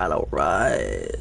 Alright.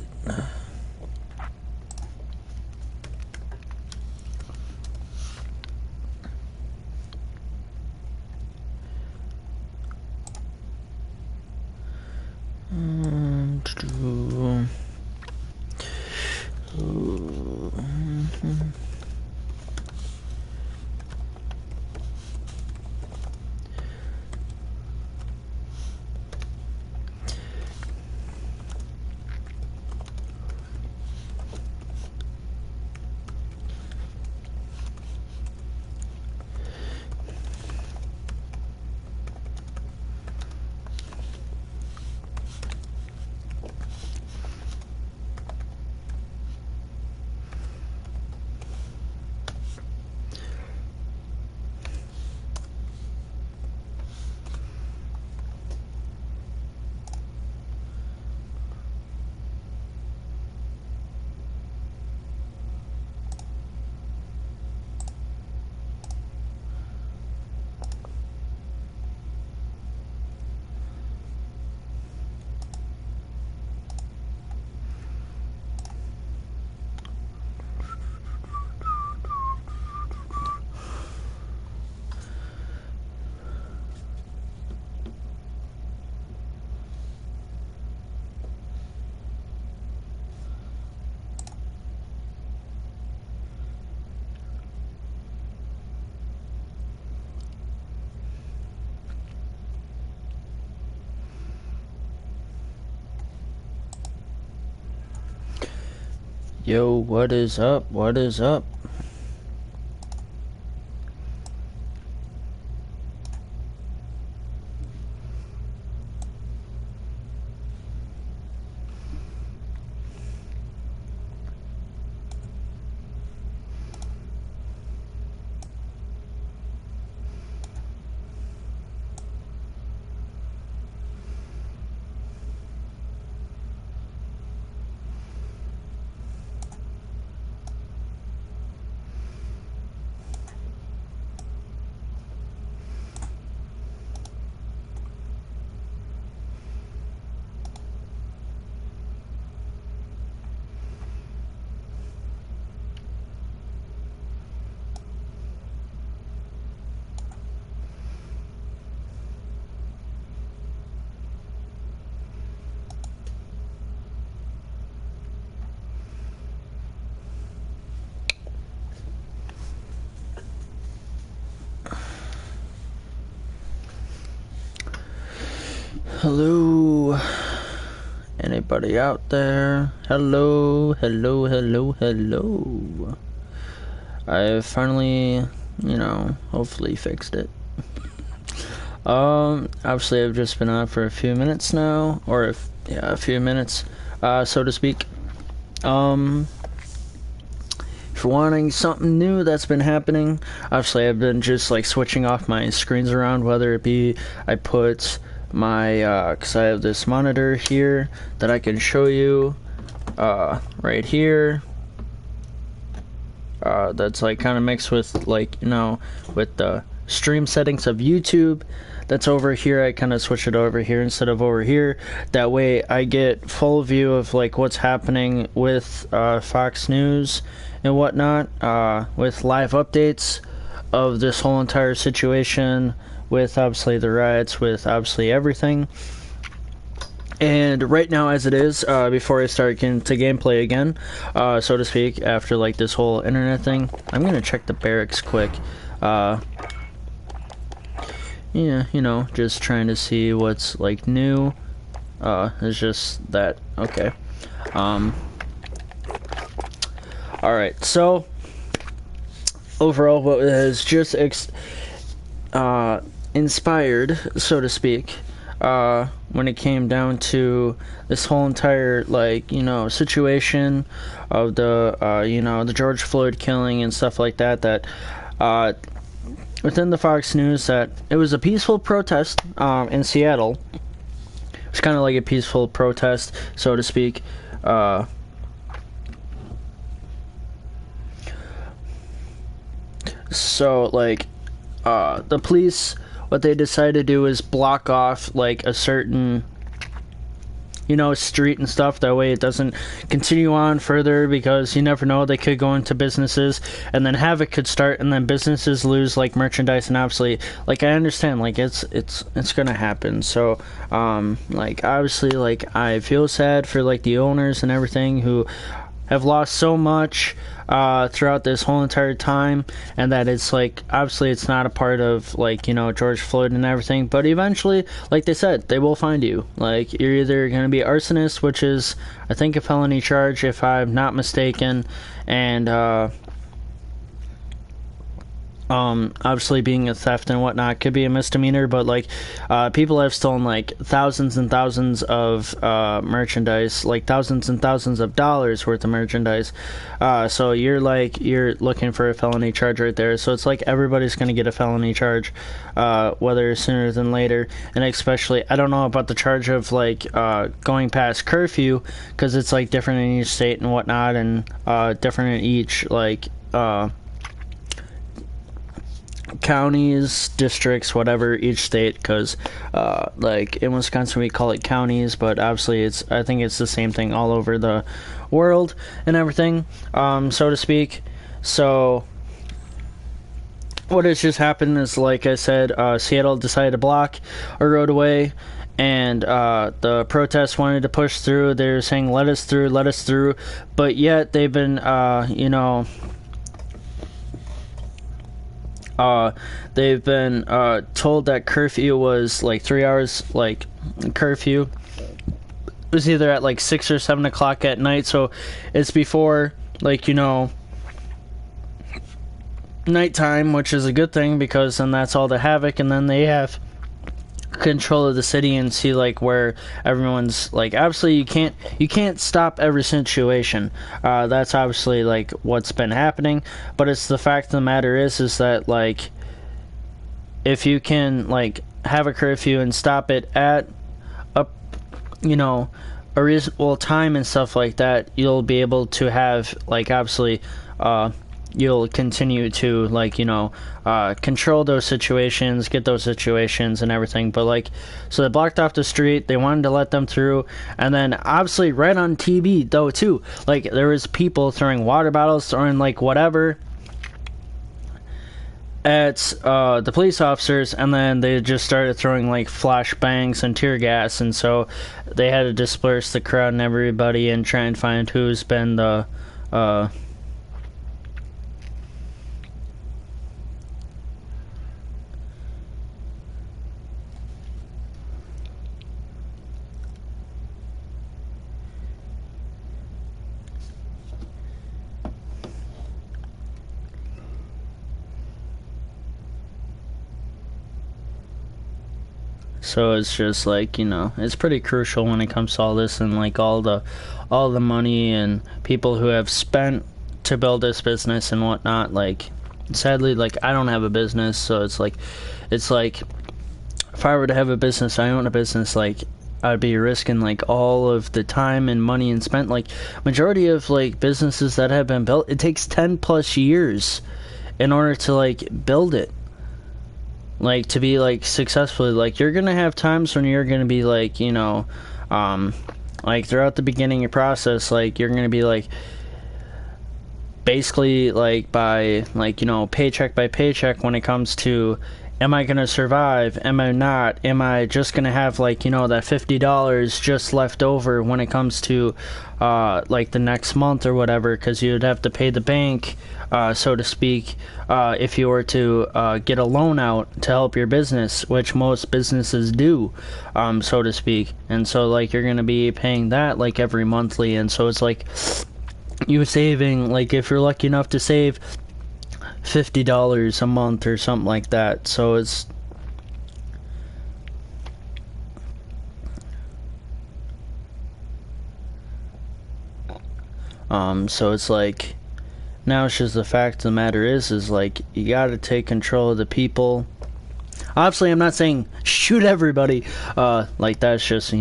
Yo, what is up? What is up? Hello, anybody out there? Hello, hello, hello, hello. I finally, hopefully fixed it. Obviously I've just been on for a few minutes now, or a few minutes, so to speak. If you're wanting something new that's been happening, obviously I've been just like switching off my screens around, whether it be I put my because I have this monitor here that I can show you right here, that's like kind of mixed with like with the stream settings of YouTube. That's over here. I kind of switch it over here instead of over here. That way I get full view of like what's happening with Fox News and whatnot, with live updates of this whole entire situation, with obviously the riots, with obviously everything. And right now, as it is, before I start getting to gameplay again, so to speak, after like this whole internet thing, I'm gonna check the barracks quick. Yeah, just trying to see what's like new. It's just that. Okay. Alright, so overall, what has just inspired, so to speak, when it came down to this whole entire situation of the the George Floyd killing and stuff like that, within the Fox News, that it was a peaceful protest in Seattle. It's kind of like a peaceful protest, so to speak. So like the police, what they decided to do is block off like a certain street and stuff. That way it doesn't continue on further, because you never know, they could go into businesses and then havoc could start, and then businesses lose like merchandise. And obviously, like, I understand, like, it's gonna happen. So like, obviously, like, I feel sad for like the owners and everything who have lost so much throughout this whole entire time, and that it's like, obviously it's not a part of like, George Floyd and everything, but eventually, like they said, they will find you. Like, you're either going to be arsonist, which is I think a felony charge if I'm not mistaken, and obviously being a theft and whatnot could be a misdemeanor, but like, people have stolen like thousands and thousands of merchandise, like thousands and thousands of dollars worth of merchandise. So you're looking for a felony charge right there. So it's like everybody's gonna get a felony charge, whether sooner than later. And especially, I don't know about the charge of like going past curfew, because it's like different in each state and whatnot, and different in each like counties, districts, whatever, each state, because like in Wisconsin we call it counties, but obviously I think it's the same thing all over the world and everything, so to speak. So what has just happened is, like I said, Seattle decided to block a roadway, and the protests wanted to push through. They're saying let us through, but yet they've been they've been told that curfew was like 3 hours, like curfew was either at like 6 or 7 o'clock at night, so it's before like nighttime, which is a good thing, because then that's all the havoc, and then they have control of the city and see like where everyone's like. Obviously you can't stop every situation, that's obviously like what's been happening, but it's the fact of the matter is that like, if you can like have a curfew and stop it at a a reasonable time and stuff like that, you'll be able to have like, obviously you'll continue to like control those situations, get those situations and everything. But like, so they blocked off the street, they wanted to let them through, and then obviously right on TV though too, like there was people throwing water bottles, throwing like whatever at the police officers, and then they just started throwing like flashbangs and tear gas, and so they had to disperse the crowd and everybody and try and find who's been the so it's just like, it's pretty crucial when it comes to all this, and like all the money and people who have spent to build this business and whatnot. Like, sadly, like I don't have a business, so it's like if I were to have a business, I own a business, like I'd be risking like all of the time and money and spent. Like, majority of like businesses that have been built, it takes 10 plus years in order to like build it, like to be like successfully. Like, you're gonna have times when you're gonna be like, like throughout the beginning of process, like you're gonna be like basically like by like paycheck by paycheck when it comes to, am I gonna survive, am I not, am I just gonna have like that $50 just left over when it comes to like the next month or whatever, because you'd have to pay the bank, so to speak, if you were to get a loan out to help your business, which most businesses do, so to speak. And so like you're gonna be paying that like every monthly, and so it's like you saving, like if you're lucky enough to save $50 a month or something like that. So it's so it's like, now it's just the fact of the matter is like you gotta take control of the people. Obviously I'm not saying shoot everybody, like that's just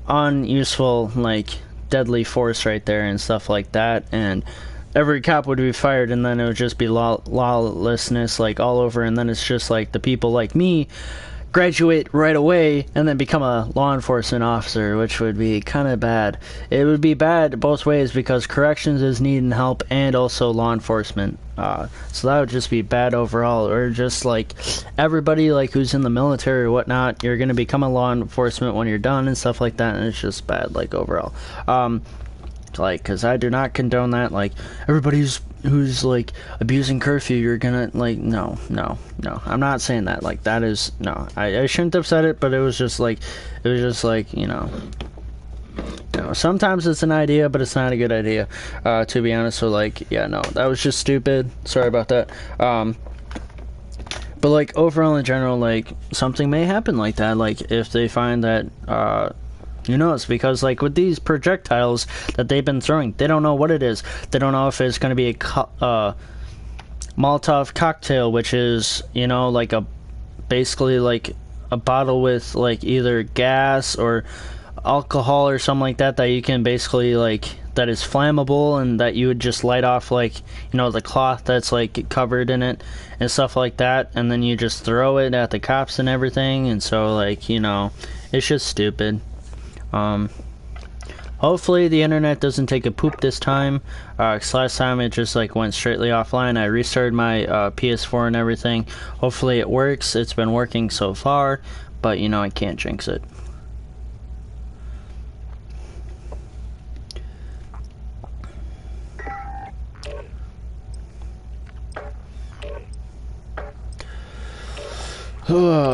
unuseful, like deadly force right there and stuff like that, and every cop would be fired, and then it would just be lawlessness like all over, and then it's just like the people like me graduate right away and then become a law enforcement officer, which would be kind of bad. It would be bad both ways because corrections is needing help and also law enforcement. So that would just be bad overall. Or just like everybody like who's in the military or whatnot, you're gonna become a law enforcement when you're done and stuff like that, and it's just bad like overall. Like, because I do not condone that. Like, everybody who's like abusing curfew, you're gonna like no, I'm not saying that. Like, that is no, I shouldn't have said it, but it was just like you know, sometimes it's an idea, but it's not a good idea, to be honest. So like, yeah, no, that was just stupid. Sorry about that. But like overall in general, like something may happen like that. Like if they find that who knows? Because like with these projectiles that they've been throwing, they don't know what it is. They don't know if it's going to be a Molotov cocktail, which is, you know, like basically like a bottle with like either gas or alcohol or something like that you can basically like, that is flammable and that you would just light off, like, you know, the cloth that's like covered in it and stuff like that, and then you just throw it at the cops and everything. And so like, you know, it's just stupid. Hopefully the internet doesn't take a poop this time, 'cause last time it just like went straightly offline. I restarted my PS4 and everything. Hopefully it works. It's been working so far, but you know, I can't jinx it.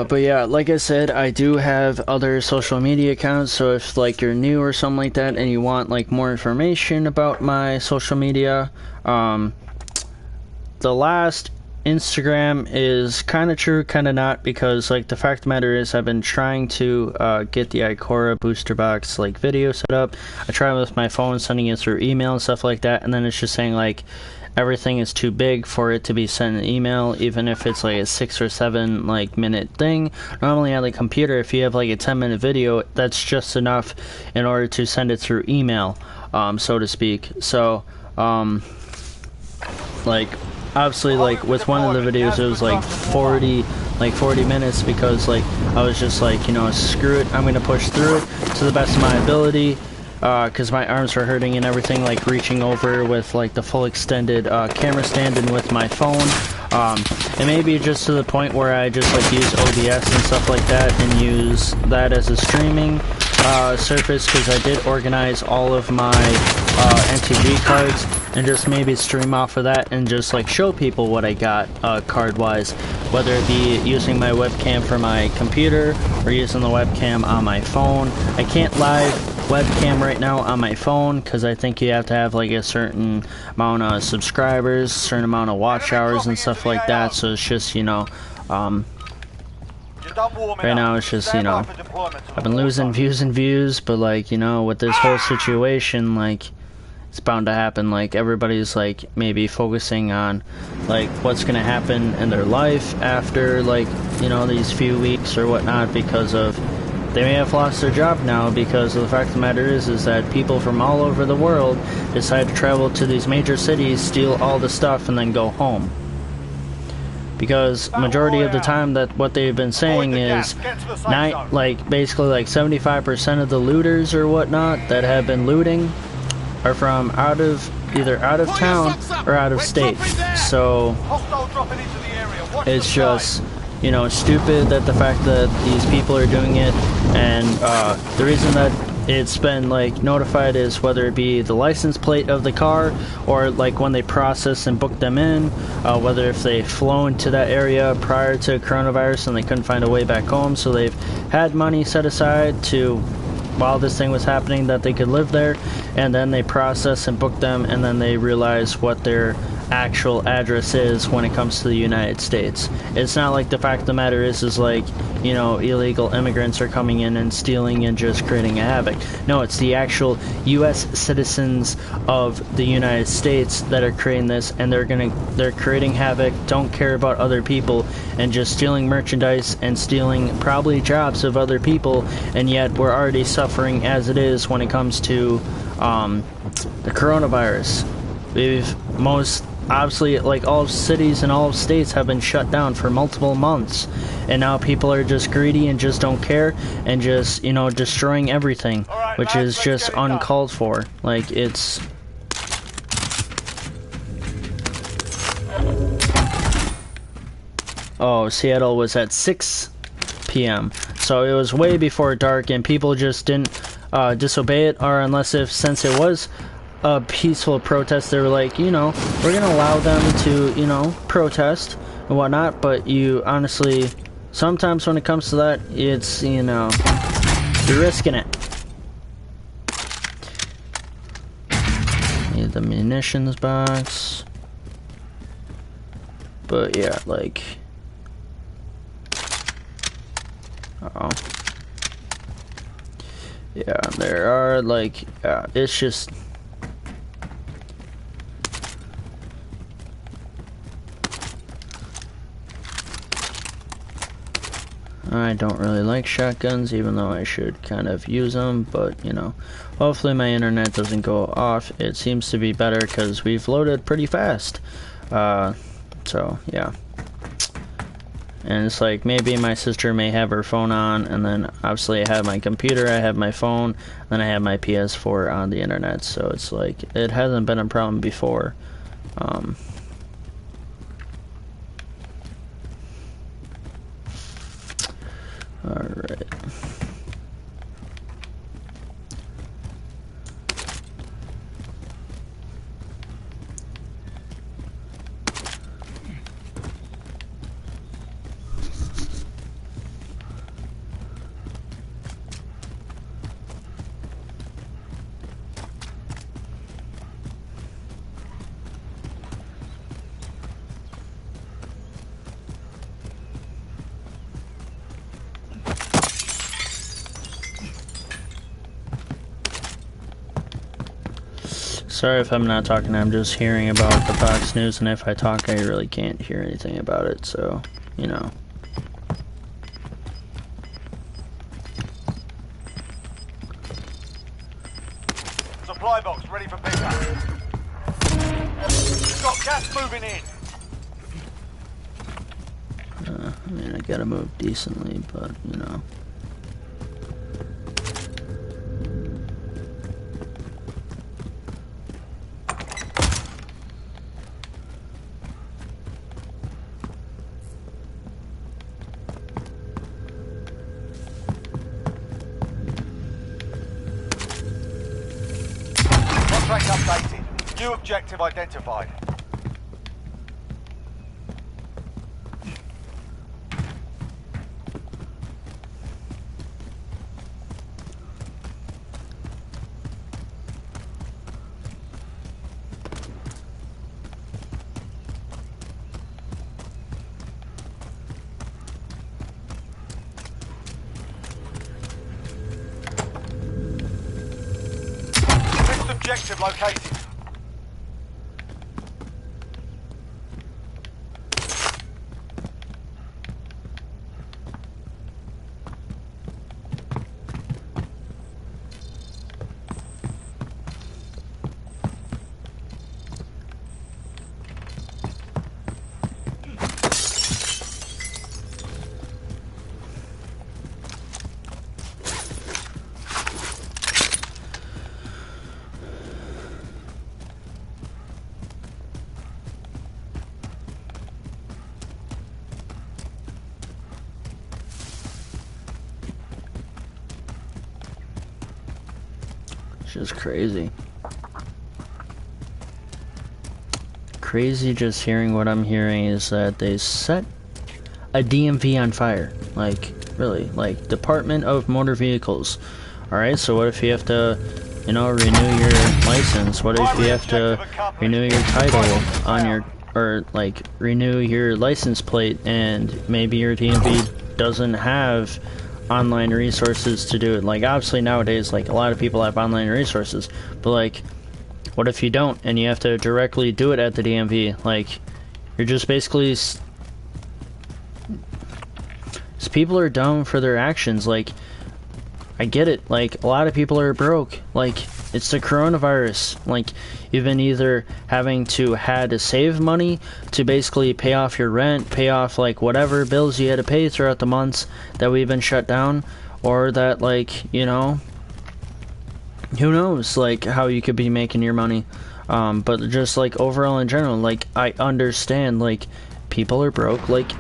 But yeah, like I said, I do have other social media accounts, so if like you're new or something like that and you want like more information about my social media, the last Instagram is kind of true, kind of not, because like the fact of the matter is I've been trying to get the Ikora booster box like video set up. I tried with my phone, sending it through email and stuff like that, and then it's just saying like everything is too big for it to be sent an email, even if it's like a 6 or 7 like minute thing. Normally on the computer, if you have like a 10-minute video, that's just enough in order to send it through email, so to speak. So like obviously like with one of the videos it was like 40 minutes, because like I was just like, you know, screw it, I'm gonna push through it to the best of my ability, because my arms were hurting and everything, like reaching over with like the full extended camera stand and with my phone, and maybe just to the point where I just like use OBS and stuff like that and use that as a streaming surface, because I did organize all of my NTG cards and just maybe stream off of that and just like show people what I got card wise, whether it be using my webcam for my computer or using the webcam on my phone. I can't live webcam right now on my phone because I think you have to have like a certain amount of subscribers, certain amount of watch hours and stuff like that. So it's just, you know, right now it's just, you know, I've been losing views, but like, you know, with this whole situation, like it's bound to happen. Like everybody's like maybe focusing on like what's gonna happen in their life after like, you know, these few weeks or whatnot, because of they may have lost their job now, because of the fact of the matter is that people from all over the world decide to travel to these major cities, steal all the stuff, and then go home. Because majority of the time that what they've been saying is basically like 75% of the looters or whatnot that have been looting are from either out of town or out of state. So it's just, you know, stupid that the fact that these people are doing it, and the reason that it's been like notified is whether it be the license plate of the car or like when they process and book them in, whether if they've flown to that area prior to coronavirus and they couldn't find a way back home, so they've had money set aside to, while this thing was happening, that they could live there, and then they process and book them, and then they realize what their actual address is when it comes to the United States. It's not like the fact of the matter is like, you know, illegal immigrants are coming in and stealing and just creating a havoc. No, it's the actual U.S. citizens of the United States that are creating this, and they're creating havoc, don't care about other people, and just stealing merchandise and stealing probably jobs of other people, and yet we're already suffering as it is when it comes to the coronavirus. obviously, like, all cities and all states have been shut down for multiple months, and now people are just greedy and just don't care and just, you know, destroying everything, Alright, which lads, is just uncalled for. Like, it's... Oh, Seattle was at 6 p.m. So it was way before dark, and people just didn't disobey it, or since it was a peaceful protest, they were like, you know, we're gonna allow them to, you know, protest and whatnot. But you honestly, sometimes when it comes to that, it's, you know, you're risking it. Need the munitions box, but yeah, like. Uh-oh. Yeah, there are, like, it's just... I don't really like shotguns, even though I should kind of use them, but, you know, hopefully my internet doesn't go off. It seems to be better because we've loaded pretty fast. So, yeah. And it's like, maybe my sister may have her phone on, and then obviously I have my computer, I have my phone, then I have my PS4 on the internet, so it's like, it hasn't been a problem before. Alright. Sorry if I'm not talking, I'm just hearing about the Fox News, and if I talk, I really can't hear anything about it, so, you know. Supply box ready for pickup. We've got gas moving in. I mean, I gotta move decently, but, you know. Contract updated. New objective identified. Next objective located. Just crazy. Crazy just hearing what I'm hearing is that they set a DMV on fire. Like, really, like, Department of Motor Vehicles. Alright, so what if you have to, you know, renew your license? What if you have to renew your title on your, or, like, renew your license plate, and maybe your DMV doesn't have online resources to do it? Like, obviously nowadays, like, a lot of people have online resources, but, like, what if you don't and you have to directly do it at the DMV? Like, you're just basically people are dumb for their actions. Like, I get it, like, a lot of people are broke, like, It's the coronavirus. Like, you've been either having to had to save money to basically pay off your rent, pay off like whatever bills you had to pay throughout the months that we've been shut down, or that, like, you know, who knows like how you could be making your money. But just like overall in general, like, I understand like people are broke. Like,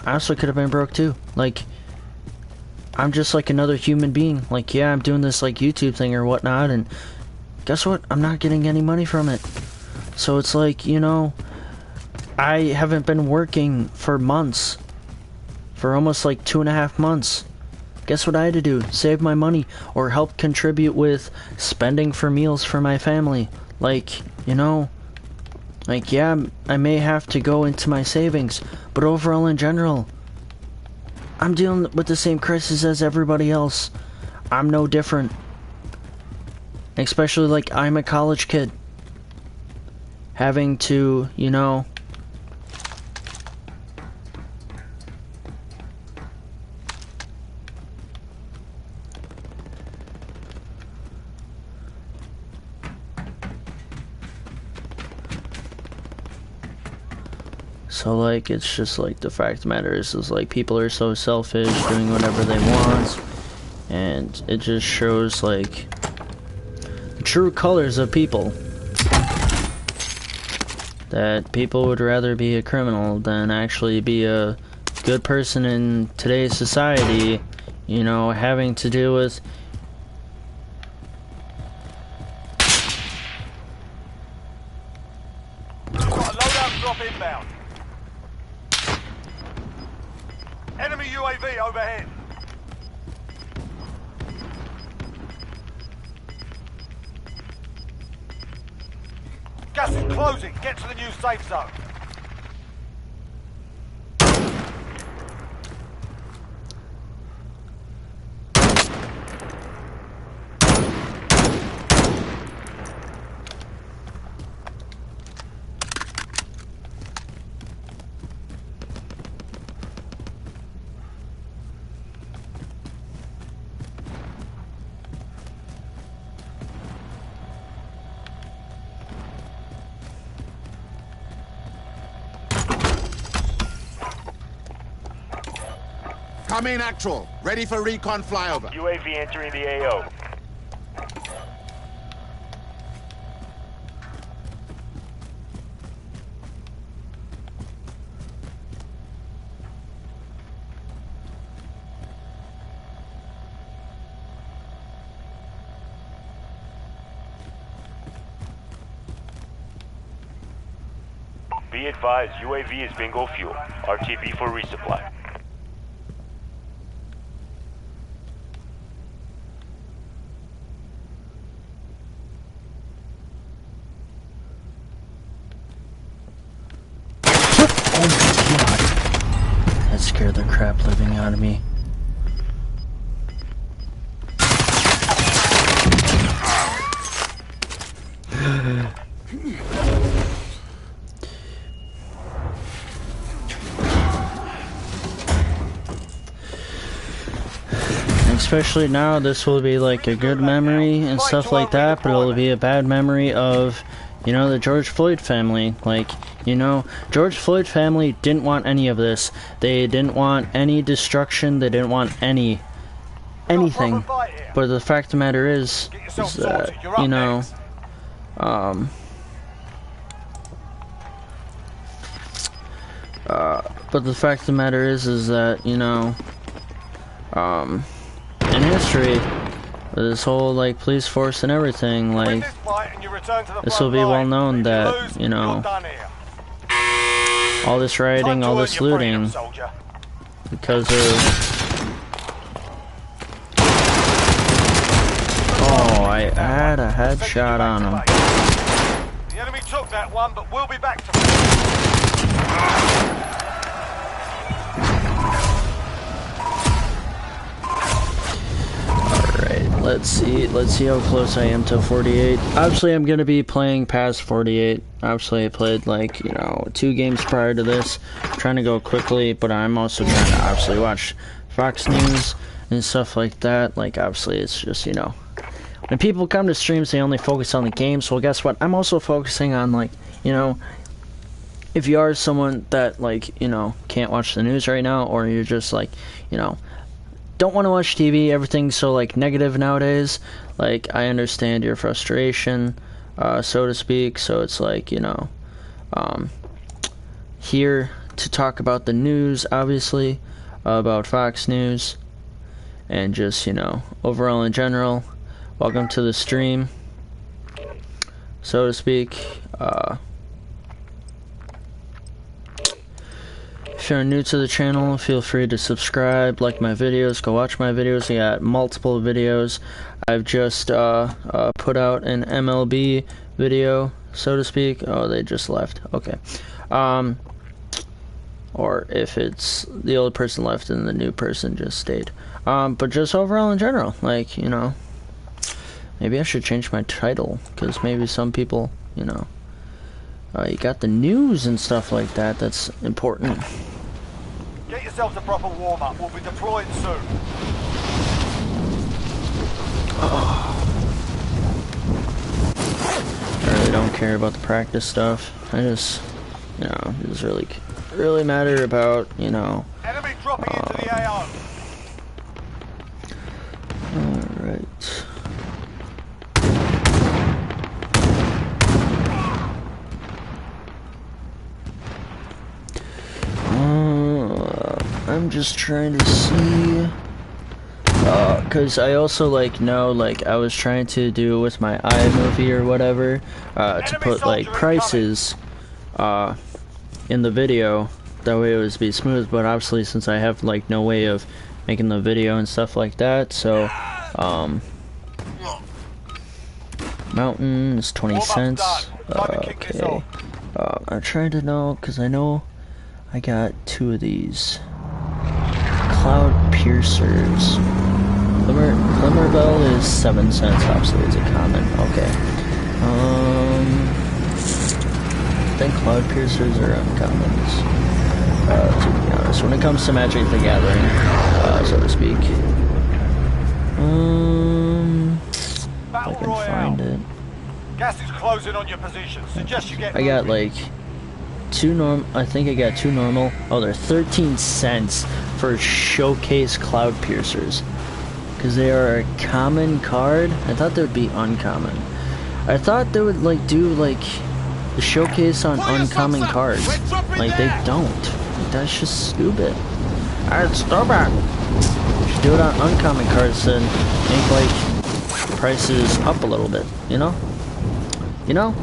I also could have been broke too. Like, I'm just like another human being. Like, yeah, I'm doing this like YouTube thing or whatnot, and guess what? I'm not getting any money from it. So it's like, you know, I haven't been working for months. For almost like 2.5 months. Guess what I had to do? Save my money or help contribute with spending for meals for my family. Like, you know, like, yeah, I may have to go into my savings, but overall in general, I'm dealing with the same crisis as everybody else. I'm no different. Especially, like, I'm a college kid. Having to, you know... So, like, it's just, like, the fact of the matter is like, people are so selfish, doing whatever they want, and it just shows, like, the true colors of people. That people would rather be a criminal than actually be a good person in today's society, you know, having to deal with... Got a loadout drop inbound. Enemy UAV overhead. Gas is closing. Get to the new safe zone. Come in actual. Ready for recon flyover. UAV entering the AO. Be advised, UAV is bingo fuel. RTB for resupply. That scared the crap living out of me. Especially now, this will be like a good memory and stuff like that, but it'll be a bad memory of, you know, the George Floyd family. Like, you know, George Floyd family didn't want any of this. They didn't want any destruction. They didn't want anything. But the fact of the matter is that, you know, but the fact of the matter is that, you know, in history, this whole, like, police force and everything, like, this will be well known that, you know, all this rioting, all this looting, because of... Oh, I had a headshot on him. The enemy took that one, but we'll be back to Let's see how close I am to 48. Obviously, I'm gonna be playing past 48. Obviously, I played, like, you know, 2 games prior to this. I'm trying to go quickly, but I'm also trying to obviously watch Fox News and stuff like that. Like, obviously, it's just, you know, when people come to streams, they only focus on the games. Well, guess what? I'm also focusing on, like, you know, if you are someone that, like, you know, can't watch the news right now, or you're just like, you know, don't want to watch TV, everything's so, like, negative nowadays. Like, I understand your frustration, so to speak. So it's like, you know, here to talk about the news, obviously, about Fox News, and just, you know, overall in general. Welcome to the stream, so to speak. If you're new to the channel, feel free to subscribe, like my videos, go watch my videos. I got multiple videos. I've just put out an MLB video, so to speak. Oh, they just left. Okay. Or if it's the old person left and the new person just stayed. But just overall in general, like, you know, maybe I should change my title, because maybe some people, you know, you got the news and stuff like that, that's important. Get yourselves a proper warm-up. We'll be deploying soon. I really don't care about the practice stuff. I just, you know, it doesn't really matter about, you know. Enemy dropping into the AO. Alright. I'm just trying to see, cause I also, like, know, like, I was trying to do with my iMovie or whatever, to put, like, prices, in the video, that way it would be smooth. But obviously, since I have, like, no way of making the video and stuff like that, so, mountain is 20 cents, okay, I'm trying to know, cause I know I got 2 of these cloud piercers. Glimmer Bell is 7 cents, obviously it's a common. Okay. I think cloud piercers are uncommons. To be honest, when it comes to Magic the Gathering, so to speak. If I can find it. Gas is closing on your position. Suggest you get I got moving. like 2 I think I got 2 normal. Oh, they're 13 cents for showcase cloud piercers, because they are a common card. I thought they would be uncommon. I thought they would, like, do, like, the showcase on uncommon cards. Like, they don't. Like, that's just stupid. That's stupid. You should do it on uncommon cards and make, like, prices up a little bit, you know? You know?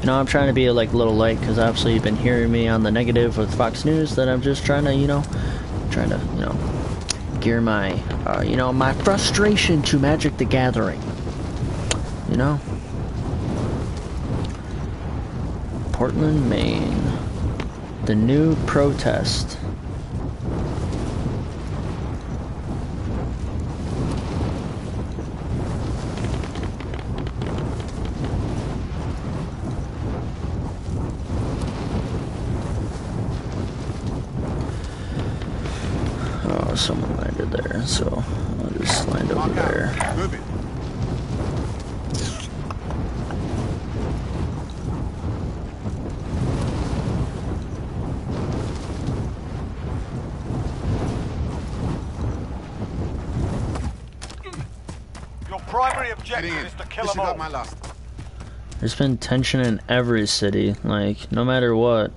You know, I'm trying to be, like, a little light, because obviously you've been hearing me on the negative with Fox News, that I'm just trying to, you know, gear my, you know, my frustration to Magic the Gathering. You know? Portland, Maine. The new protest. Oh, someone landed there, so I'll just land over there. Move it. Your primary objective Heading in. is to kill them Disregard all. my last. There's been tension in every city, like, no matter what.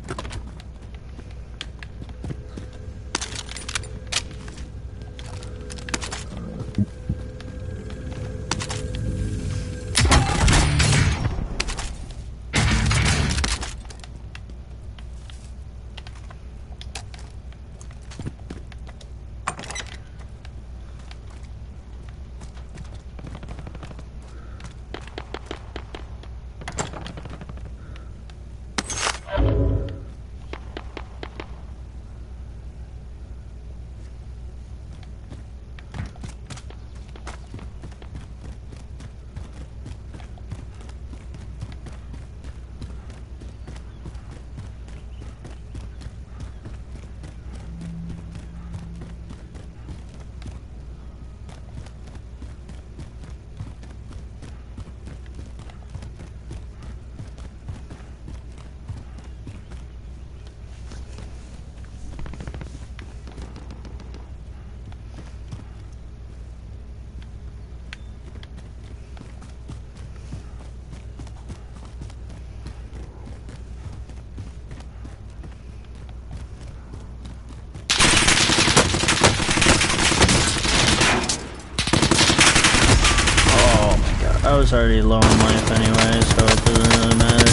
was already low on life anyway, so it doesn't really matter.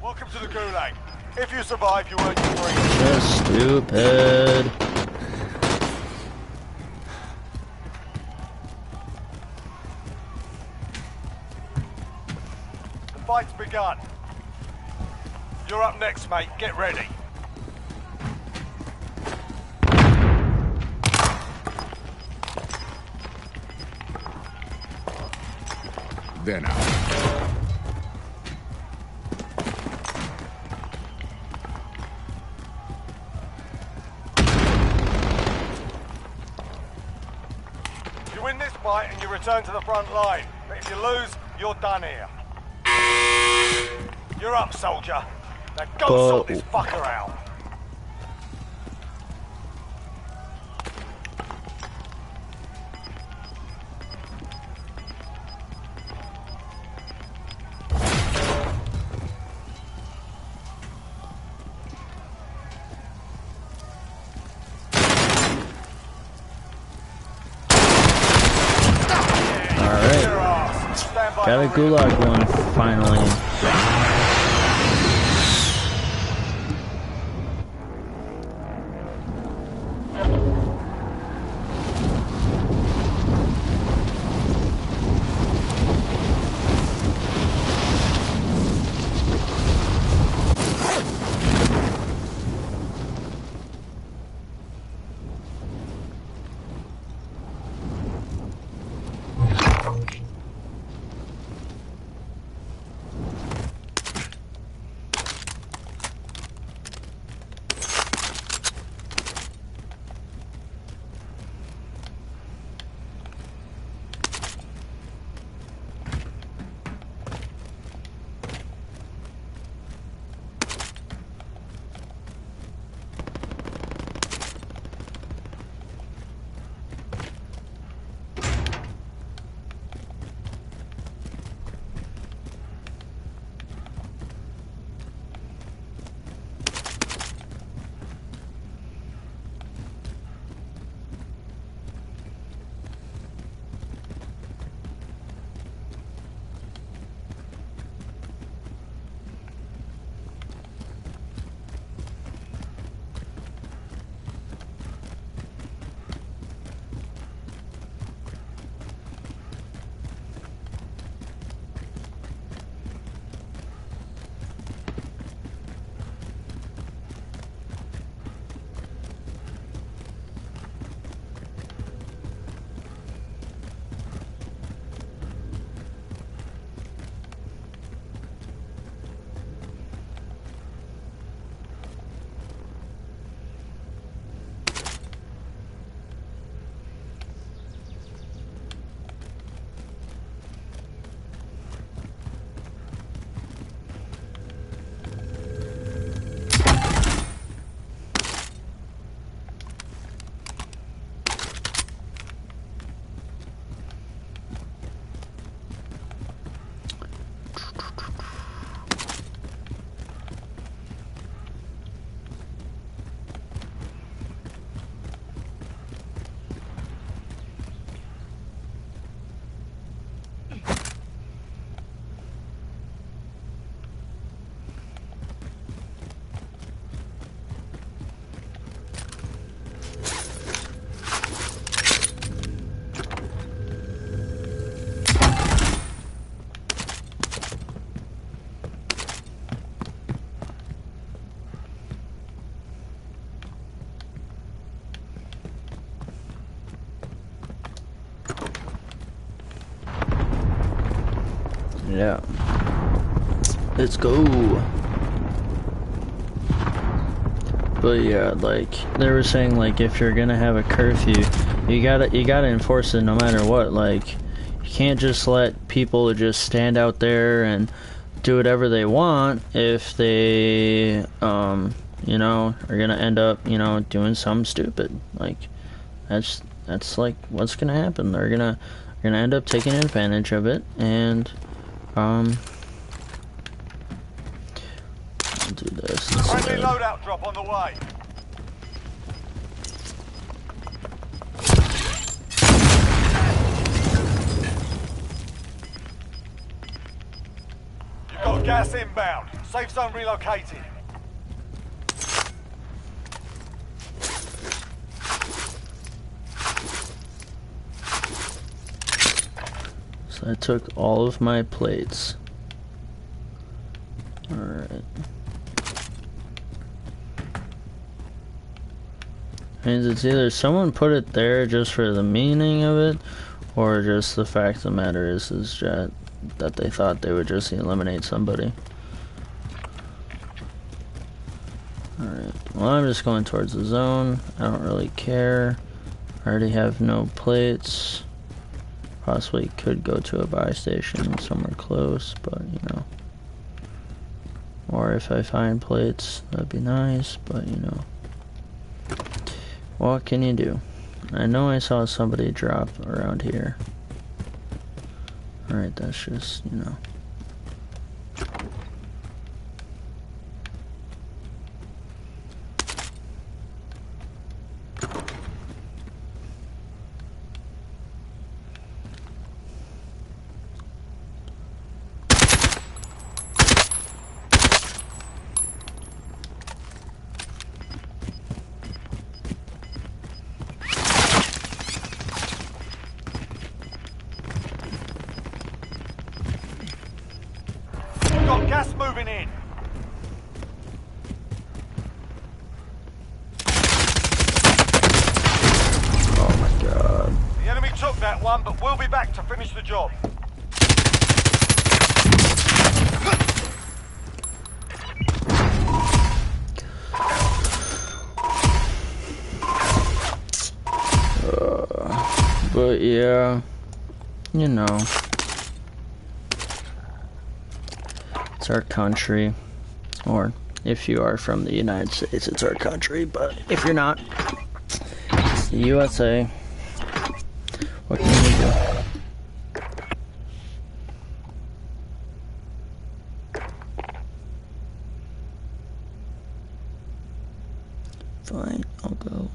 Welcome to the Gulag. If you survive, you earn your freedom. Just stupid. The fight's begun. You're up next, mate. Get ready. Then out. You win this fight and you return to the front line. But if you lose, you're done here. You're up, soldier. Now go sort this fucker out. Got a gulag one, finally. Yeah. Let's go. But yeah, like they were saying, like if you're gonna have a curfew, you gotta enforce it no matter what. Like you can't just let people just stand out there and do whatever they want if they you know, are gonna end up, you know, doing something stupid. Like that's like what's gonna happen. They're gonna end up taking advantage of it, and I'll do this. Friendly loadout drop on the way. Gas inbound. Safe zone relocated. So I took all of my plates. Alright. Means it's either someone put it there just for the meaning of it, or just the fact of the matter is that they thought they would just eliminate somebody. Alright, well I'm just going towards the zone. I don't really care. I already have no plates. Possibly could go to a buy station somewhere close, but you know. Or if I find plates, that'd be nice, but you know. What can you do? I know I saw somebody drop around here. Alright, that's just, you know. Got gas moving in. Oh my god. The enemy took that one, but we'll be back to finish the job. But yeah, you know. It's our country, or if you are from the United States, it's our country, but if you're not, it's the USA. What can you do? Fine, I'll go.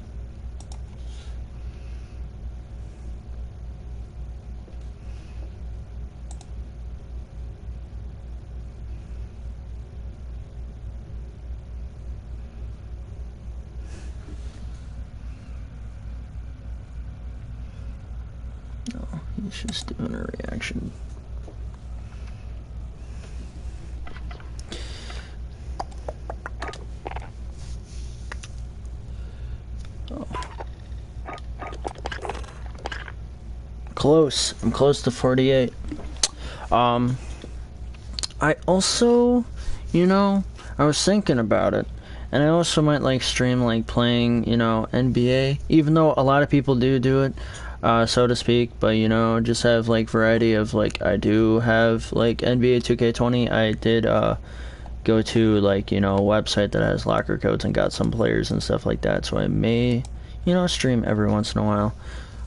He's just doing a reaction. Oh. Close. I'm close to 48. I also, you know, I was thinking about it. And I also might like stream like playing, you know, NBA, even though a lot of people do it. So to speak, but you know, just have like variety of like, I do have like NBA 2K20. I did go to like, you know, a website that has locker codes and got some players and stuff like that, so I may, you know, stream every once in a while.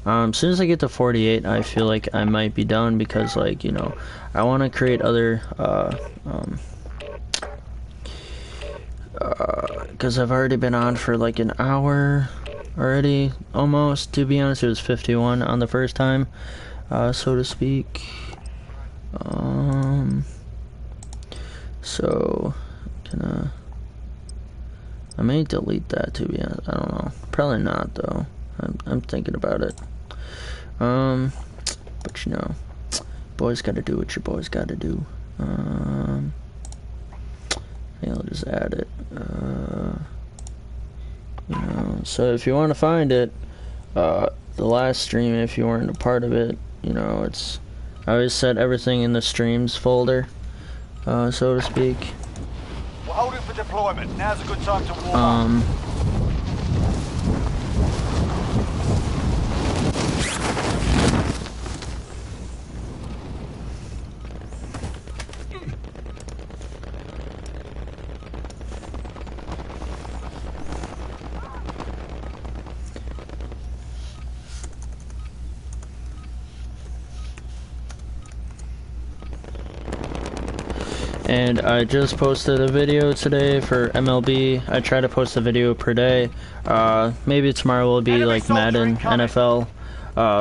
As soon as I get to 48, I feel like I might be done, because like, you know, I want to create other because I've already been on for like an hour already, almost. To be honest, it was 51 on the first time, so to speak. So I may delete that, to be honest. I don't know, probably not though. I'm thinking about it. But you know, boys gotta do what your boys gotta do. Yeah, I'll just add it. You know, so if you want to find it, the last stream, if you weren't a part of it, you know, I always set everything in the streams folder, so to speak. We're holding for deployment. Now's a good time to warm up. And I just posted a video today for MLB. I try to post a video per day. Maybe tomorrow will be like Madden, NFL,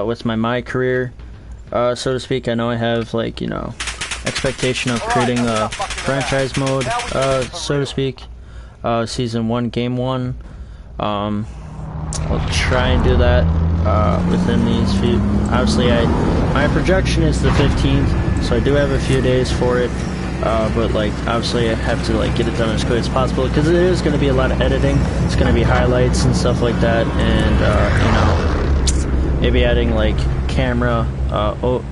with my career, so to speak. I know I have like, you know, expectation of creating a franchise mode, so to speak. Season 1, Game 1. I'll try and do that within these few. Obviously, my projection is the 15th, so I do have a few days for it. But like, obviously, I have to like get it done as quick as possible because it is going to be a lot of editing. It's going to be highlights and stuff like that, and you know, maybe adding like camera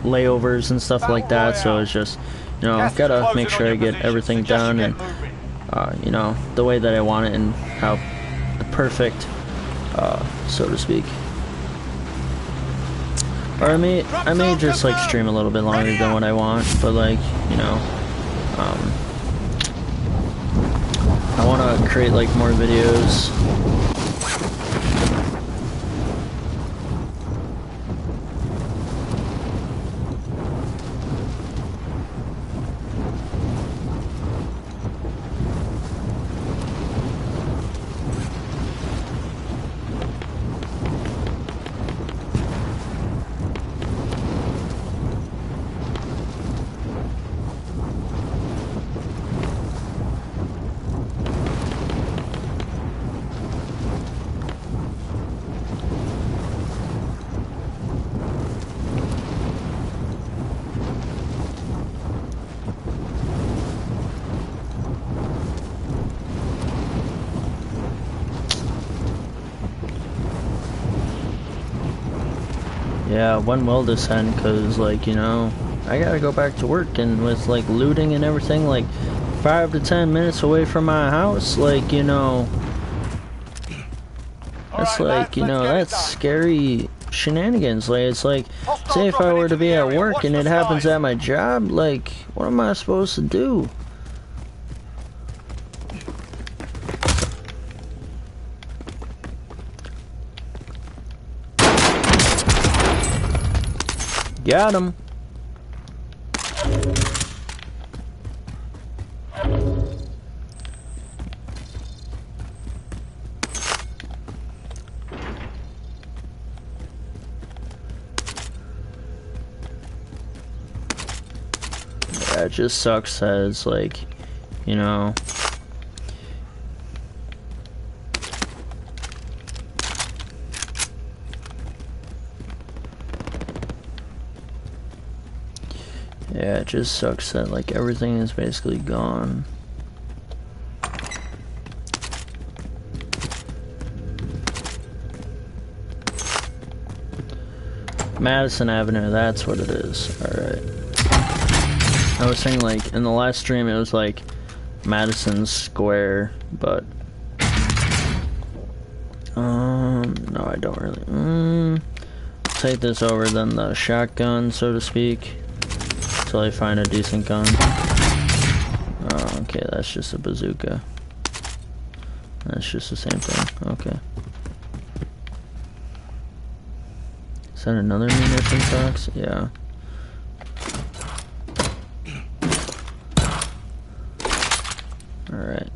layovers and stuff like that. So it's just, you know, gotta make sure I get everything done and you know, the way that I want it and how the perfect, so to speak. Or I may just like stream a little bit longer than what I want, but like, you know, I want to create like more videos. Yeah, when will this end? Because, like, you know, I gotta go back to work, and with, like, looting and everything, like, 5 to 10 minutes away from my house, like, you know, that's like, you know, that's scary shenanigans. Like, it's like, say if I were to be at work and it happens at my job, like, what am I supposed to do? Got him. Yeah, it just sucks as, like, you know, yeah, it just sucks that, like, everything is basically gone. Madison Avenue, that's what it is. Alright. I was saying, like, in the last stream it was, like, Madison Square, but... no, I don't really... take this over than the shotgun, so to speak. Until I find a decent gun. Oh, okay, that's just a bazooka. That's just the same thing. Okay. Is that another munition box? Yeah. Alright.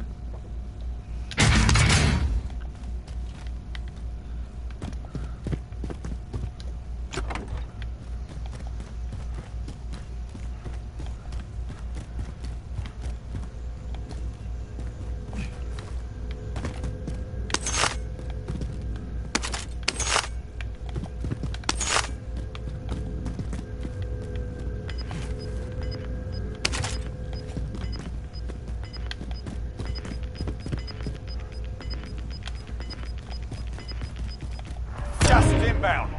Just inbound.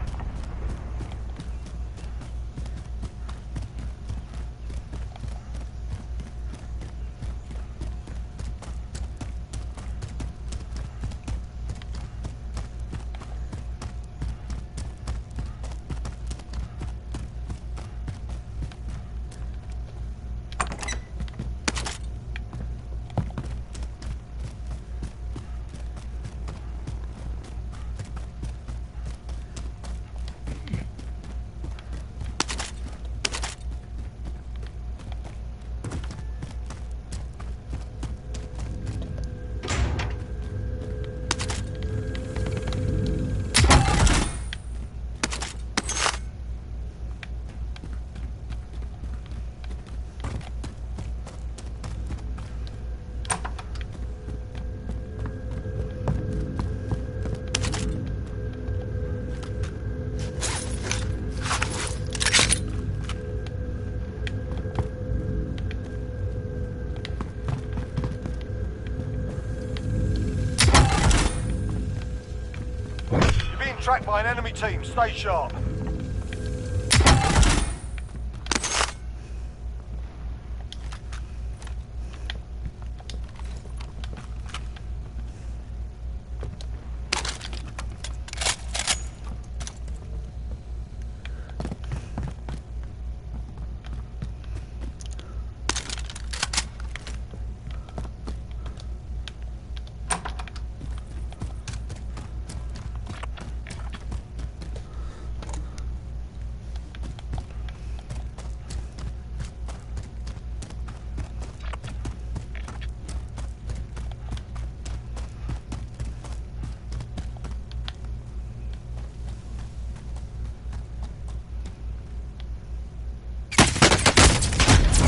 tracked by an enemy team. Stay sharp.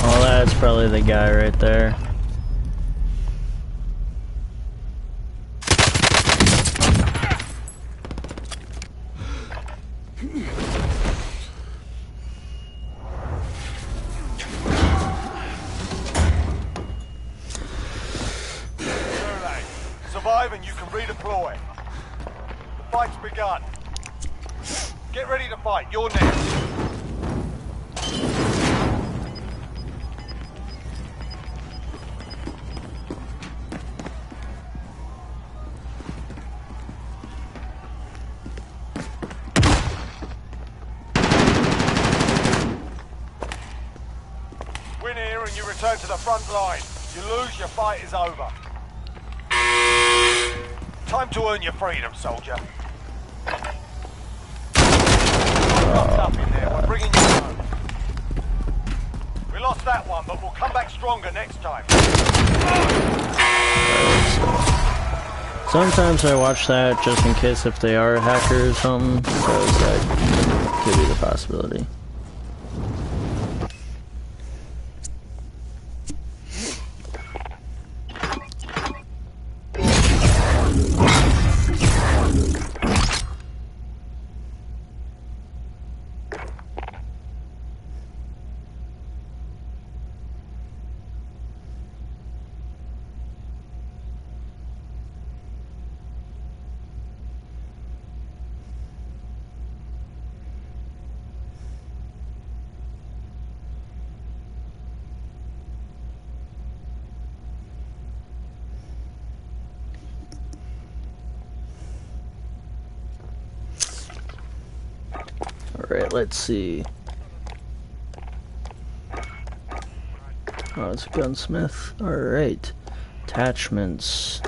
Oh, that's probably the guy right there. Survive and you can redeploy. The fight's begun. Get ready to fight. You're next. Win here and you return to the front line. You lose, your fight is over. Time to earn your freedom, soldier. Locked up in there. We're bringing you home. We lost that one, but we'll come back stronger next time. Sometimes I watch that just in case if they are a hacker or something, because that could be the possibility. Alright, let's see. Oh, it's a gunsmith. Alright. Attachments.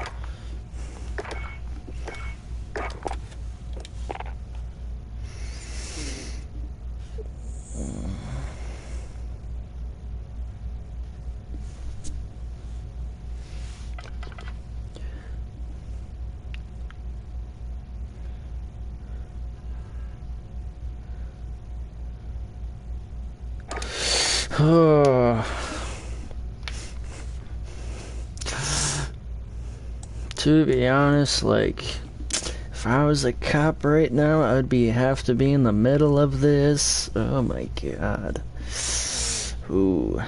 To be honest, like, if I was a cop right now, I would have to be in the middle of this. Oh my god. Ooh.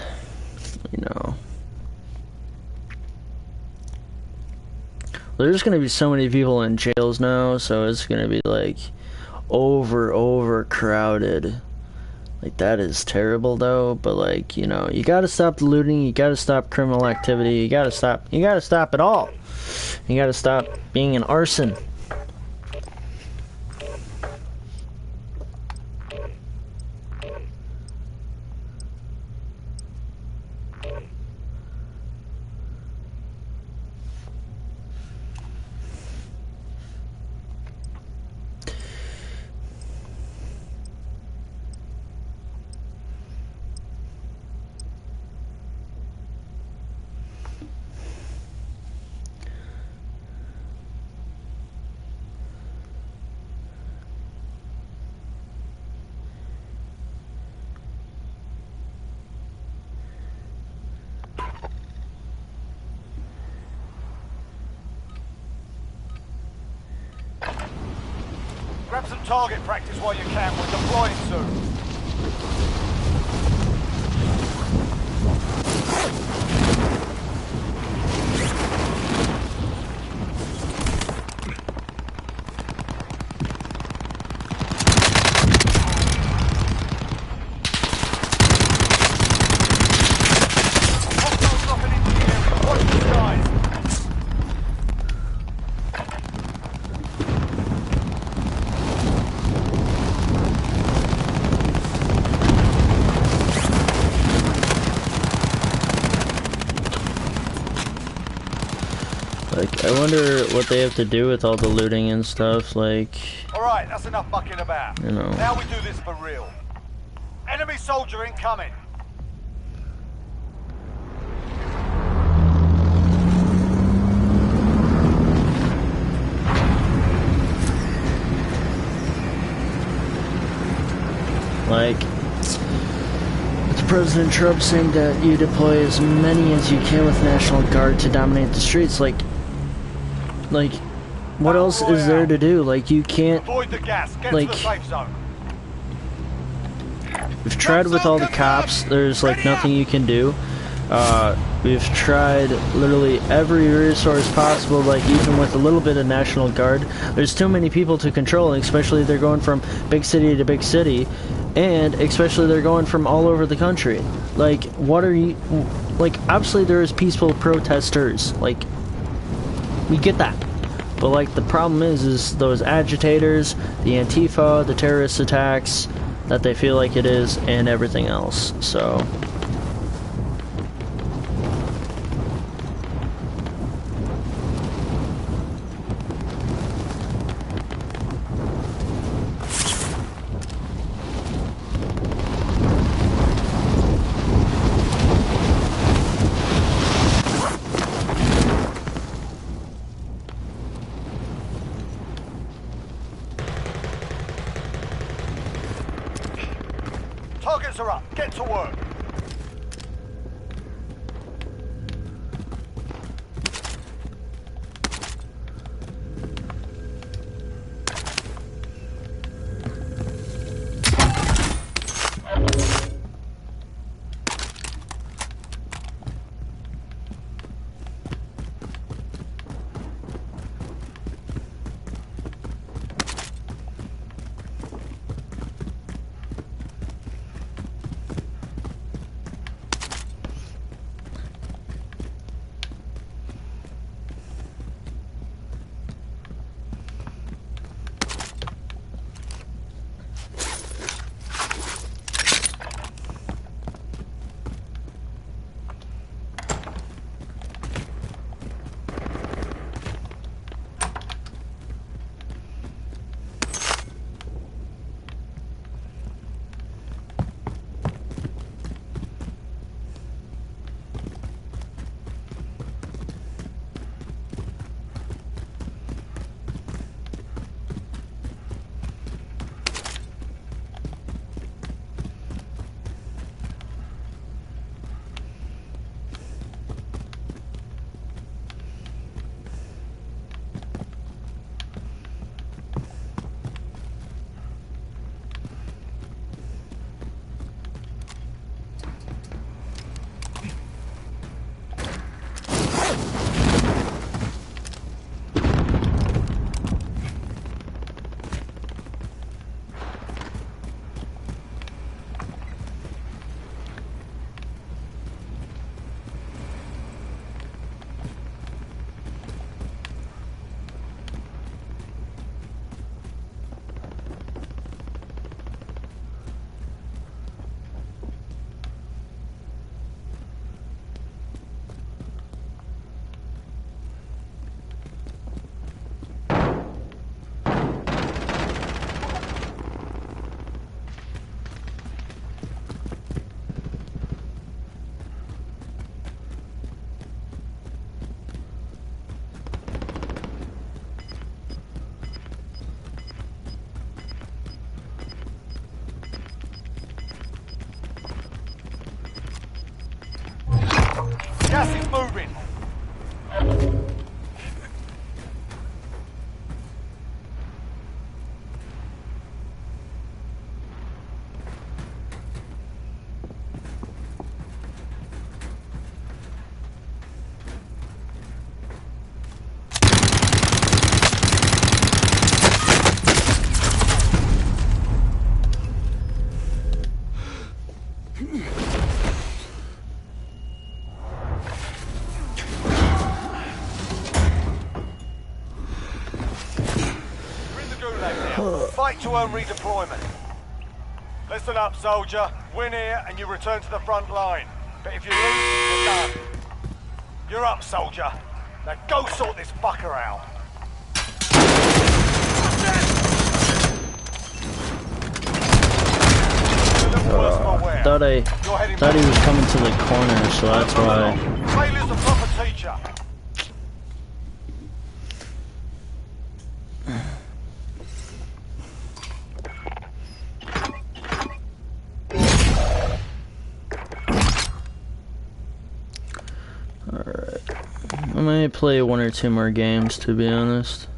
You know. There's gonna be so many people in jails now, so it's gonna be like overcrowded. Like, that is terrible though, but like, you know, you gotta stop the looting, you gotta stop criminal activity, you gotta stop it all. You gotta stop being an arson. Grab some target practice while you can. We're deploying soon. I wonder what they have to do with all the looting and stuff, like... Alright, that's enough mucking about. You know. Now we do this for real. Enemy soldier incoming. Like, with President Trump saying that you deploy as many as you can with National Guard to dominate the streets, like, what else is there to do? Like, you can't, Avoid the gas. Get like, to the safe zone. we've tried with all the cops, there's, like, nothing you can do. We've tried literally every resource possible, like even with a little bit of National Guard. There's too many people to control, and especially they're going from big city to big city, and especially they're going from all over the country. Like, what are you... Like, obviously there is peaceful protesters, like, we get that. But, like, the problem is those agitators, the Antifa, the terrorist attacks, that they feel like it is, and everything else, so... Targets are up. Get to work. Gas is moving. Fight to earn redeployment. Listen up, soldier. Win here and you return to the front line. But if you lose, you're done. You're up, soldier. Now go sort this fucker out. Thought he was coming to the corner, so that's why. Failure's the proper teacher. Alright. I might play 1 or 2 more games, to be honest.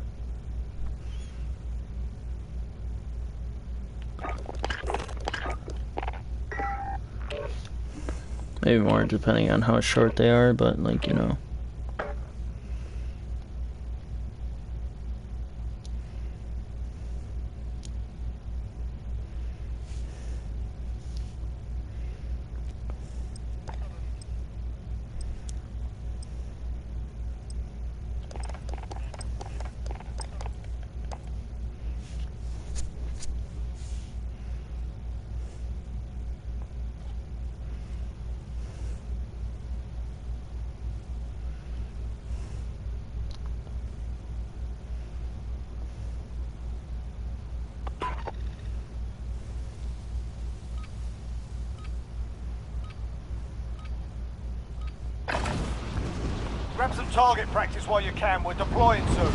Maybe more, depending on how short they are, but like, you know. Grab some target practice while you can. We're deploying soon.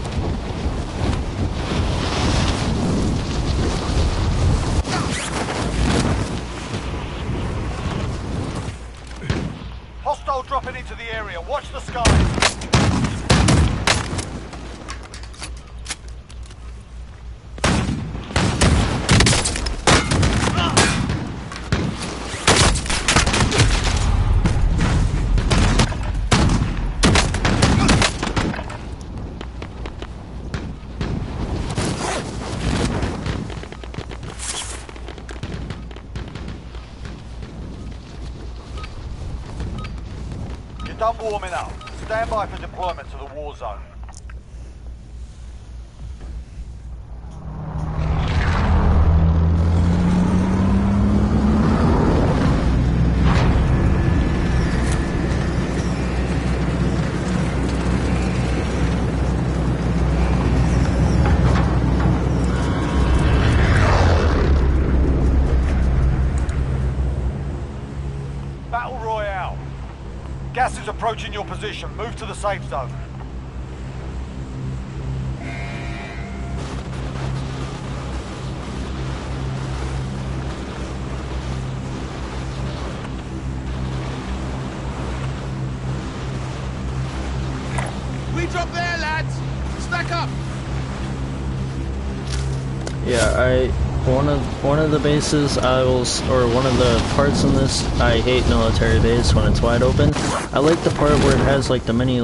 Hostile dropping into the area. Watch the skies. Done warming up. Stand by for deployment to the war zone. Battle Royale. Gas is approaching your position. Move to the safe zone. We drop there, lads. Stack up. Yeah, one of the bases or one of the parts in this, I hate military base when it's wide open. I like the part where it has like the many you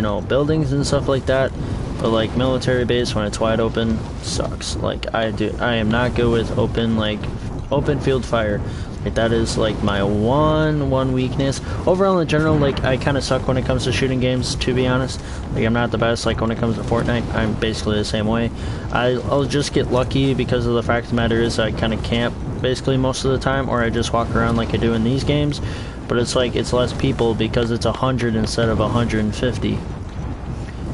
know, buildings and stuff like that. But like military base when it's wide open sucks. Like I am not good with open field fire. Like that is like my one weakness. Overall in general, like I kind of suck when it comes to shooting games, to be honest. Like I'm not the best. Like when it comes to Fortnite, I'm basically the same way. I'll just get lucky because of the fact of the matter is I kind of camp basically most of the time, or I just walk around like I do in these games. But it's like it's less people because it's 100 instead of 150.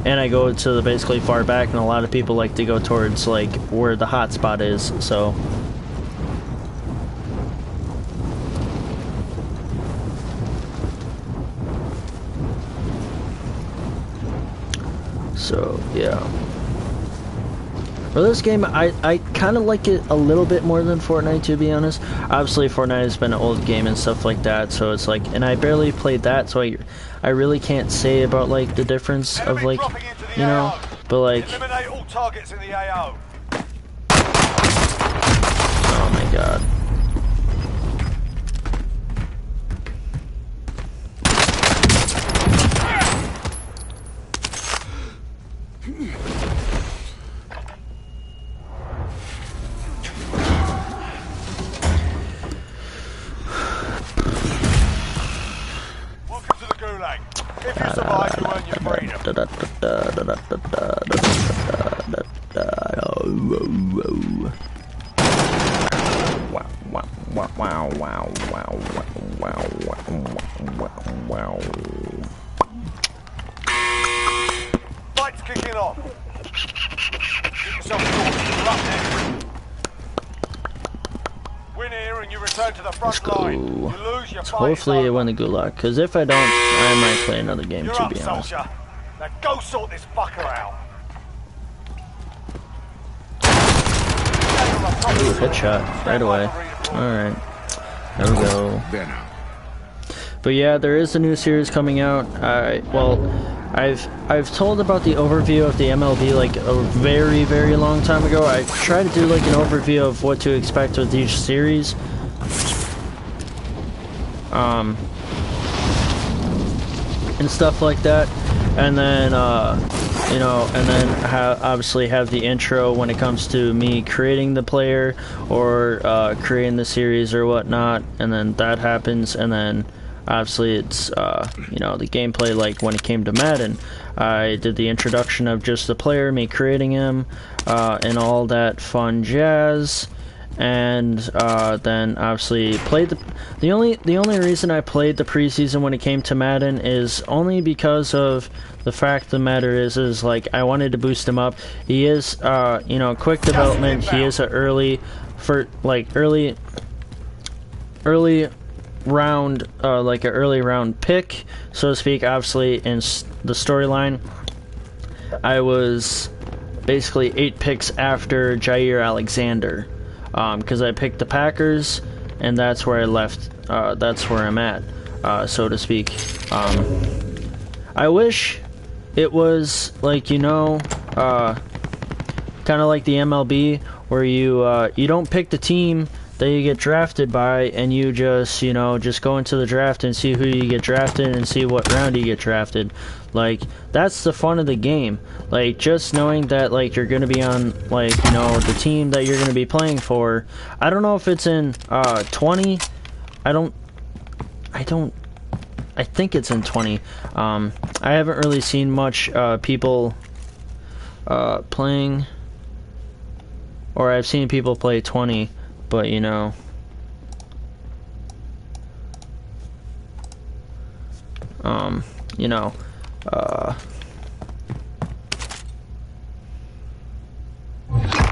And I go to the basically far back, and a lot of people like to go towards like where the hot spot is. So. So, yeah. For this game, I kind of like it a little bit more than Fortnite, to be honest. Obviously, Fortnite has been an old game and stuff like that, so it's like, and I barely played that, so I really can't say about, like, the difference of, like, you know, but, like... Eliminate all targets in the AO. Oh, my God. Welcome to the Gulag. If you survive, you earn your freedom. on. Keep yourself sorted. You're up next. Win here and you return to the front line. You lose, you fight. Hopefully I win the gulag, because if I don't, I might play another game, You're to up, be honest. soldier. Now go sort this fucker out. Ooh, headshot right away. Alright. There we go. There now. But yeah, there is a new series coming out. I've told about the overview of the MLB like a very, very long time ago. I try to do like an overview of what to expect with each series. And stuff like that. And then, you know, and then obviously have the intro when it comes to me creating the player or creating the series or whatnot. And then that happens, and then obviously it's, you know, the gameplay. Like when it came to Madden, I did the introduction of just the player, me creating him, and all that fun jazz. And then obviously played the only reason I played the preseason when it came to Madden is only because of the fact of the matter is like I wanted to boost him up. He is you know, quick development. He is a early round like an early round pick, so to speak. Obviously in the storyline I was basically 8 picks after Jair Alexander, because I picked the Packers, and that's where I left. That's where I'm at, so to speak. I wish it was like, you know, kind of like the MLB, where you don't pick the team that you get drafted by, and you just, you know, just go into the draft and see who you get drafted and see what round you get drafted. Like, that's the fun of the game. Like, just knowing that, like, you're gonna be on, like, you know, the team that you're gonna be playing for. I don't know if it's in 20. I think it's in 20. I haven't really seen much people playing, or I've seen people play 20, but you know, you know, I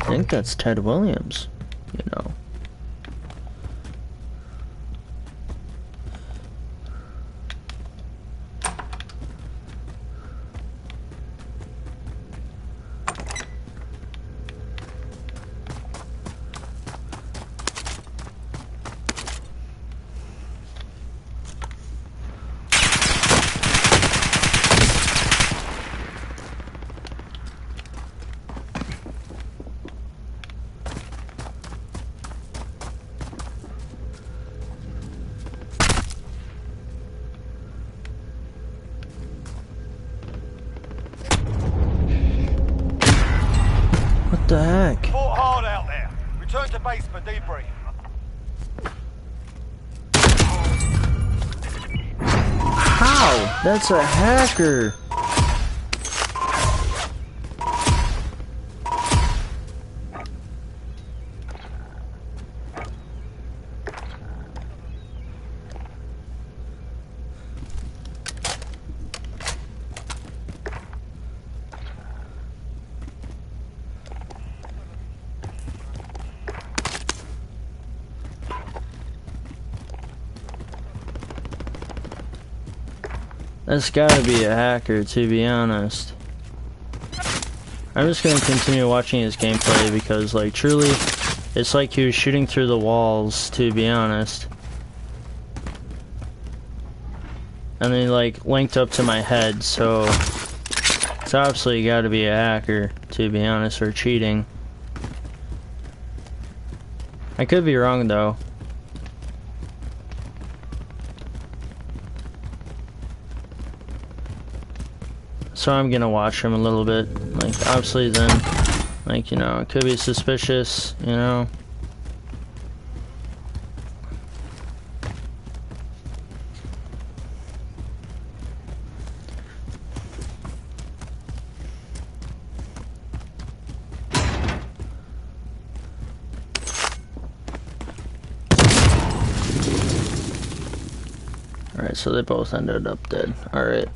think that's Ted Williams, you know. What the heck? Fought hard out there. Return to base for debrief. How? That's a hacker. That's gotta be a hacker, to be honest. I'm just gonna continue watching his gameplay because, like, truly, it's like he was shooting through the walls, to be honest. And then, like, linked up to my head, so it's obviously gotta be a hacker, to be honest, or cheating. I could be wrong, though. So I'm gonna watch him a little bit. Like, obviously then, like, you know, it could be suspicious, you know. Alright, so they both ended up dead. Alright.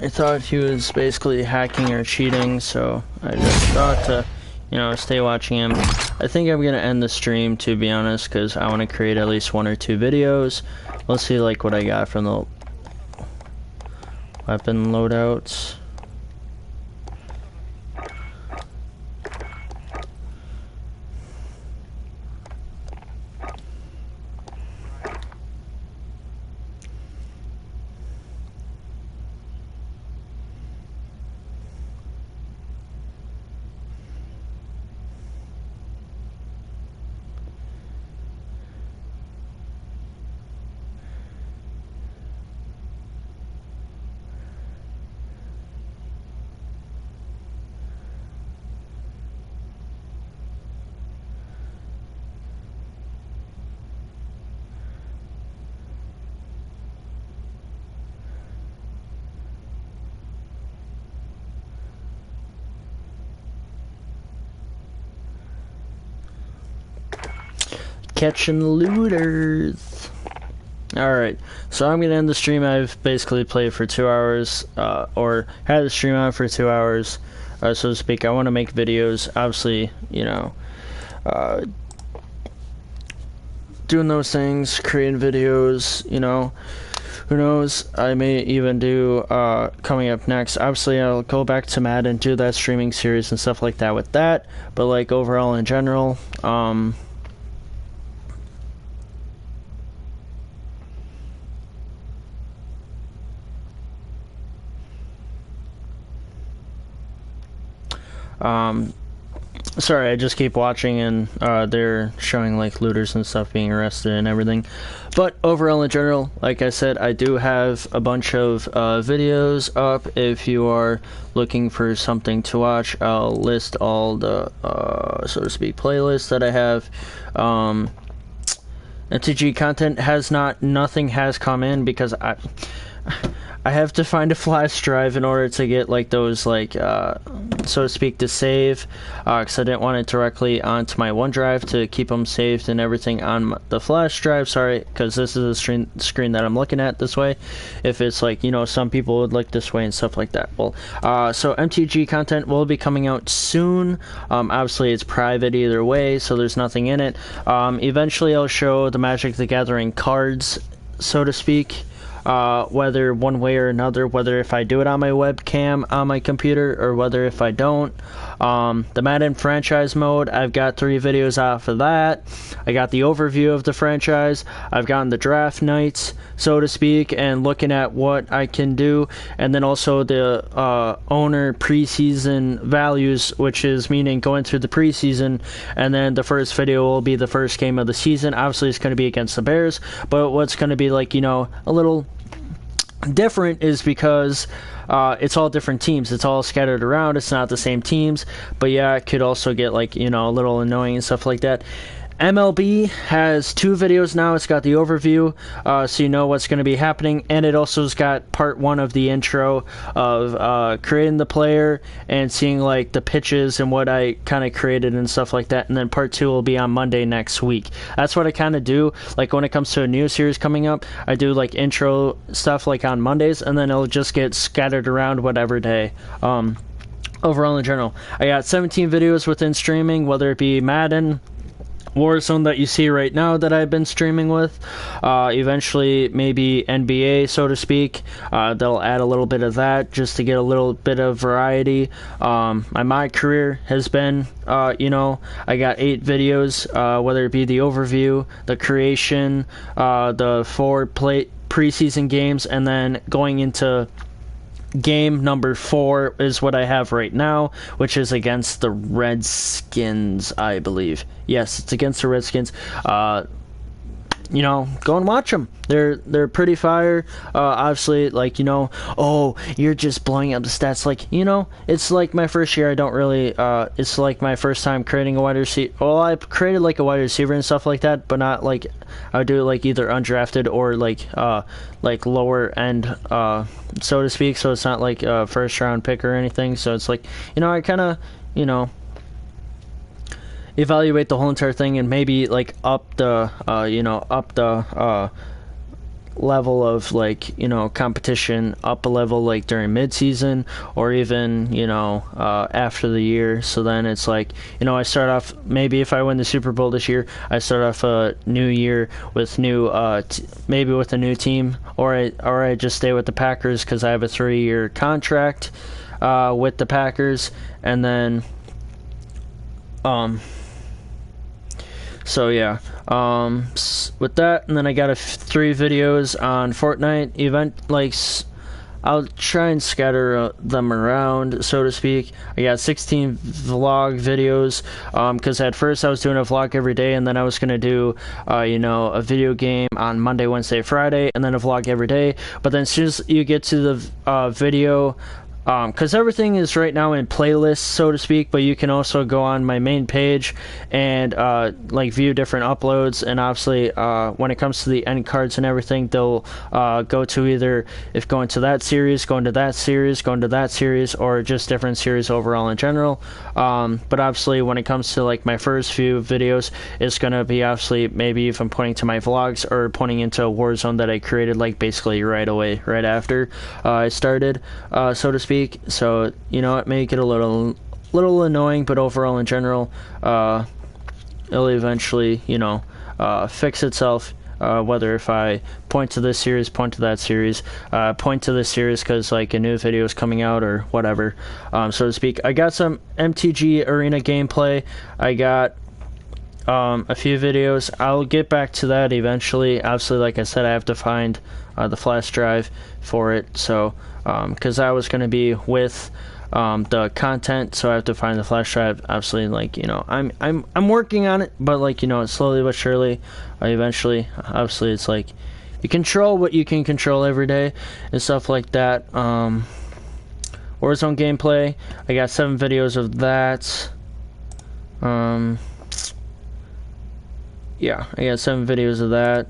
I thought he was basically hacking or cheating, so I just thought to, you know, stay watching him. I think I'm gonna end the stream, to be honest, because I want to create at least 1 or 2 videos. Let's see like what I got from the weapon loadouts. Catching looters. Alright, so I'm gonna end the stream. I've basically played for 2 hours, or had the stream on for 2 hours, so to speak. I want to make videos, obviously, you know, doing those things, creating videos, you know, who knows, I may even do, coming up next, obviously I'll go back to Madden and do that streaming series and stuff like that with that, but like overall in general, sorry, I just keep watching and they're showing like looters and stuff being arrested and everything. But overall in general, like I said, I do have a bunch of videos up. If you are looking for something to watch, I'll list all the, so to speak, playlists that I have. MTG content has nothing has come in because I have to find a flash drive in order to get like those like so to speak to save, because I didn't want it directly onto my OneDrive to keep them saved and everything on the flash drive. Sorry, because this is a screen that I'm looking at this way. If it's like, you know, some people would look this way and stuff like that. Well, so MTG content will be coming out soon. Obviously it's private either way, so there's nothing in it. Eventually I'll show the Magic the Gathering cards, so to speak. Whether one way or another, whether if I do it on my webcam on my computer or whether if I don't. The Madden franchise mode, I've got 3 videos off of that. I got the overview of the franchise. I've gotten the draft nights, so to speak, and looking at what I can do, and then also the owner preseason values, which is meaning going through the preseason, and then the first video will be the first game of the season. Obviously it's going to be against the Bears, but what's going to be like, you know, a little different is because it's all different teams. It's all scattered around. It's not the same teams, but yeah, it could also get like, you know, a little annoying and stuff like that. MLB has 2 videos now. It's got the overview, so you know what's going to be happening, and it also has got part 1 of the intro of creating the player and seeing like the pitches and what I kind of created and stuff like that, and then part 2 will be on Monday next week. That's what I kind of do. Like when it comes to a new series coming up, I do like intro stuff like on Mondays, and then it'll just get scattered around whatever day. Overall in general, I got 17 videos within streaming, whether it be Madden, Warzone that you see right now that I've been streaming with, eventually maybe NBA, so to speak. They'll add a little bit of that just to get a little bit of variety. My career has been, you know, I got 8 videos, whether it be the overview, the creation, the 4 preseason games, and then going into game number 4 is what I have right now, which is against the Redskins, I believe. Yes, it's against the Redskins. You know, go and watch them. They're pretty fire. Obviously, like, you know, oh, you're just blowing up the stats. Like, you know, it's like my first year. I don't really, it's like my first time creating a wide receiver. Well, I created like a wide receiver and stuff like that, but not like, I would do it like either undrafted or like lower end, so to speak. So it's not like a first round pick or anything. So it's like, you know, I kind of, you know, evaluate the whole entire thing and maybe like up the level of like, you know, competition up a level like during mid-season, or even, you know, after the year. So then it's like, you know, I start off, maybe if I win the Super Bowl this year, I start off a new year with new maybe with a new team, or I just stay with the Packers because I have a 3-year contract with the Packers. And then so yeah, with that, and then I got 3 videos on Fortnite event, like, I'll try and scatter them around, so to speak. I got 16 vlog videos, because at first I was doing a vlog every day, and then I was going to do, you know, a video game on Monday, Wednesday, Friday, and then a vlog every day. But then as soon as you get to the video, because everything is right now in playlists, so to speak, but you can also go on my main page and like view different uploads. And obviously when it comes to the end cards and everything, they'll go to either if going to that series, going to that series, going to that series, or just different series overall in general. But obviously when it comes to like my first few videos, it's going to be obviously maybe even pointing to my vlogs or pointing into a Warzone that I created like basically right away, right after I started, so to speak. So, you know, it may get a little annoying, but overall in general, it'll eventually, you know, fix itself. Whether if I point to this series, point to that series, point to this series because like a new video is coming out or whatever, so to speak. I got some MTG Arena gameplay. I got a few videos. I'll get back to that eventually. Obviously, like I said, I have to find the flash drive for it. So, because I was going to be with the content, so I have to find the flash drive. Obviously, like, you know, I'm working on it, but like, you know, slowly but surely, eventually. Obviously, it's like you control what you can control every day and stuff like that. Warzone gameplay. I got 7 videos of that. Yeah, I got 7 videos of that.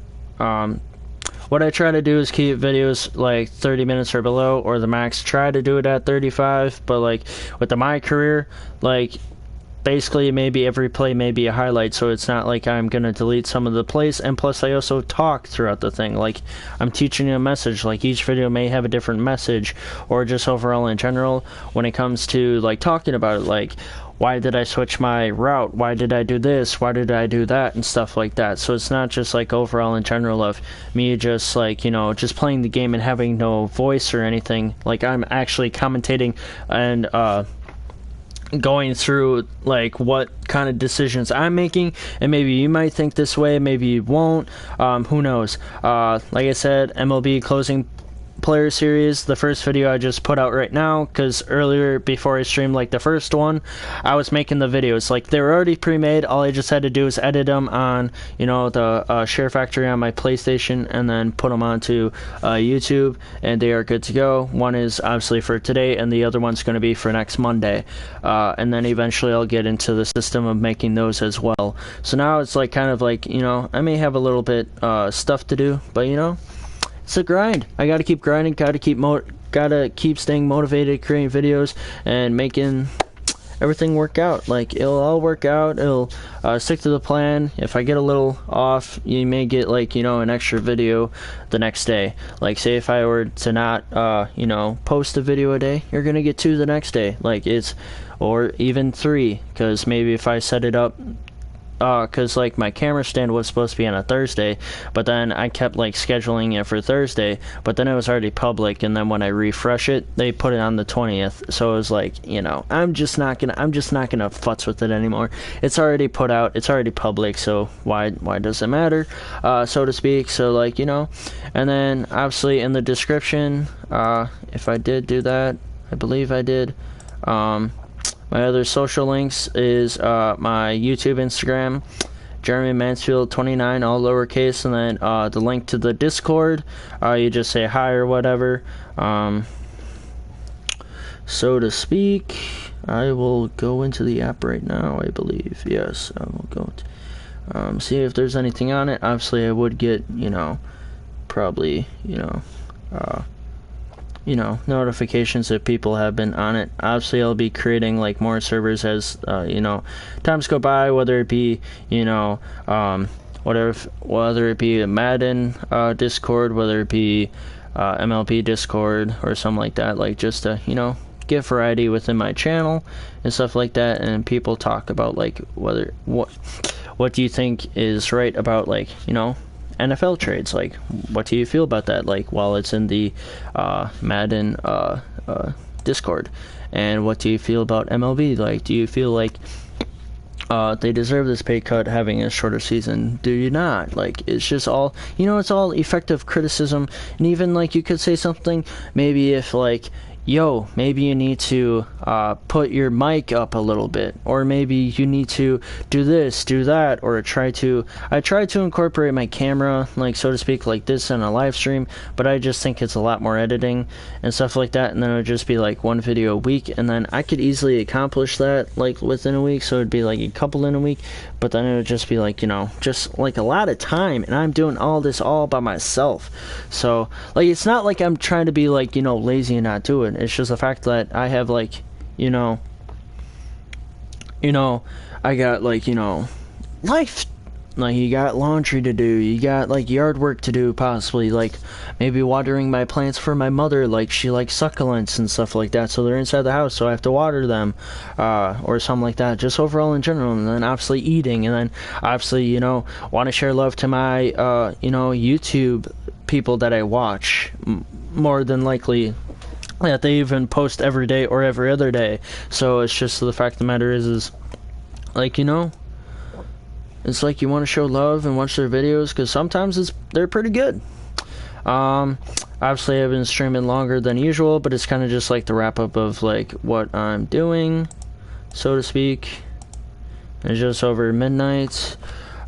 What I try to do is keep videos like 30 minutes or below, or the max. Try to do it at 35, but like with my career, like basically maybe every play may be a highlight, so it's not like I'm gonna delete some of the plays. And plus I also talk throughout the thing, like I'm teaching you a message. Like each video may have a different message, or just overall in general when it comes to like talking about it, like why did I switch my route, why did I do this, why did I do that, and stuff like that. So it's not just like overall in general of me just like, you know, just playing the game and having no voice or anything. Like I'm actually commentating and going through like what kind of decisions I'm making, and maybe you might think this way, maybe you won't, who knows. Like I said, MLB closing player series, the first video I just put out right now, because earlier before I streamed like the first one, I was making the videos, like they were already pre-made. All I just had to do is edit them on, you know, the Share Factory on my PlayStation, and then put them onto YouTube, and they are good to go. One is obviously for today, and the other one's going to be for next Monday, and then eventually I'll get into the system of making those as well. So now it's like kind of like, you know, I may have a little bit stuff to do, but you know, it's a grind. I gotta keep grinding, gotta keep staying motivated, creating videos, and making everything work out. Like, it'll all work out. It'll stick to the plan. If I get a little off, you may get, like, you know, an extra video the next day. Like, say if I were to not, you know, post a video a day, you're gonna get 2 the next day. Like, or even 3, because maybe if I set it up, because like my camera stand was supposed to be on a Thursday, but then I kept like scheduling it for Thursday, but then it was already public, and then when I refresh it, they put it on the 20th. So it was like, you know, I'm just not gonna futz with it anymore. It's already put out, it's already public, so why does it matter, so to speak. So like, you know, and then obviously in the description, if I did do that, I believe I did, my other social links is my YouTube, Instagram, Jeremy Mansfield 29, all lowercase, and then the link to the Discord. You just say hi or whatever, so to speak. I will go into the app right now, I believe. Yes, I will go see if there's anything on it. Obviously, I would get, you know, probably, you know, notifications if people have been on it. Obviously, I'll be creating like more servers as you know, times go by, whether it be, you know, whether it be a Madden Discord, whether it be MLB Discord or something like that, like just to, you know, get variety within my channel and stuff like that. And people talk about like what do you think is right about, like, you know, NFL trades, like what do you feel about that, like while it's in the Madden Discord, and what do you feel about MLB, like do you feel like they deserve this pay cut having a shorter season? Do you not? Like, it's just all, you know, it's all effective criticism. And even like you could say something, maybe if like, yo, maybe you need to put your mic up a little bit, or maybe you need to do this, do that, or I try to incorporate my camera, like, so to speak, like this in a live stream, but I just think it's a lot more editing and stuff like that, and then it would just be like one video a week, and then I could easily accomplish that like within a week, so it'd be like a couple in a week, but then it would just be like, you know, just like a lot of time, and I'm doing all this all by myself. So like, it's not like I'm trying to be like, you know, lazy and not do it. It's just the fact that I have like, you know, I got like, you know, life, like you got laundry to do, you got like yard work to do, possibly like maybe watering my plants for my mother, like she likes succulents and stuff like that, so they're inside the house, so I have to water them, or something like that, just overall in general. And then obviously eating, and then obviously, you know, want to share love to my you know, YouTube people that I watch, more than likely that they even post every day or every other day. So it's just the fact of the matter is like, you know, it's like you want to show love and watch their videos, because sometimes they're pretty good. Obviously I've been streaming longer than usual, but it's kind of just like the wrap up of like what I'm doing, so to speak. It's just over midnight.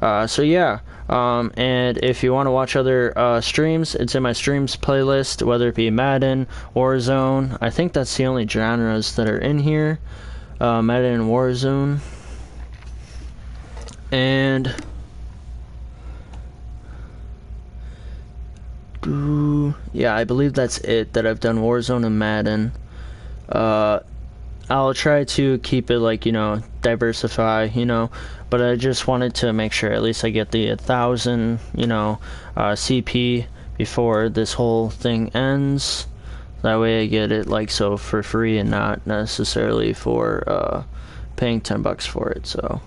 So yeah. And if you want to watch other streams, it's in my streams playlist, whether it be Madden, Warzone. I think that's the only genres that are in here. Madden and Warzone. And yeah, I believe that's it that I've done. Warzone and Madden. I'll try to keep it like, you know, diversify, you know, but I just wanted to make sure at least I get the 1,000, you know, CP before this whole thing ends. That way I get it like so for free and not necessarily for paying $10 for it. So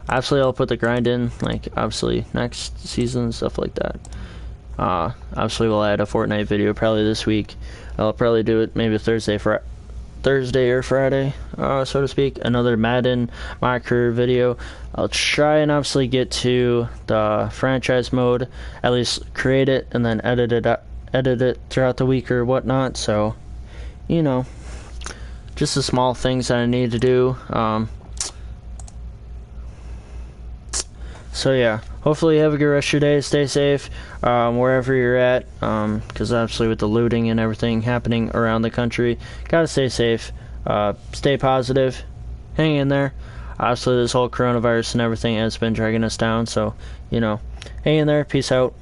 obviously I'll put the grind in, like obviously next season, stuff like that. Obviously we'll add a Fortnite video probably this week. I'll probably do it maybe Thursday or Friday, so to speak. Another Madden My Career video. I'll try and obviously get to the franchise mode, at least create it and then edit it throughout the week or whatnot. So, you know, just the small things that I need to do. So yeah, hopefully you have a good rest of your day. Stay safe wherever you're at, because obviously with the looting and everything happening around the country, gotta stay safe, stay positive, hang in there. Obviously this whole coronavirus and everything has been dragging us down, so, you know, hang in there. Peace out.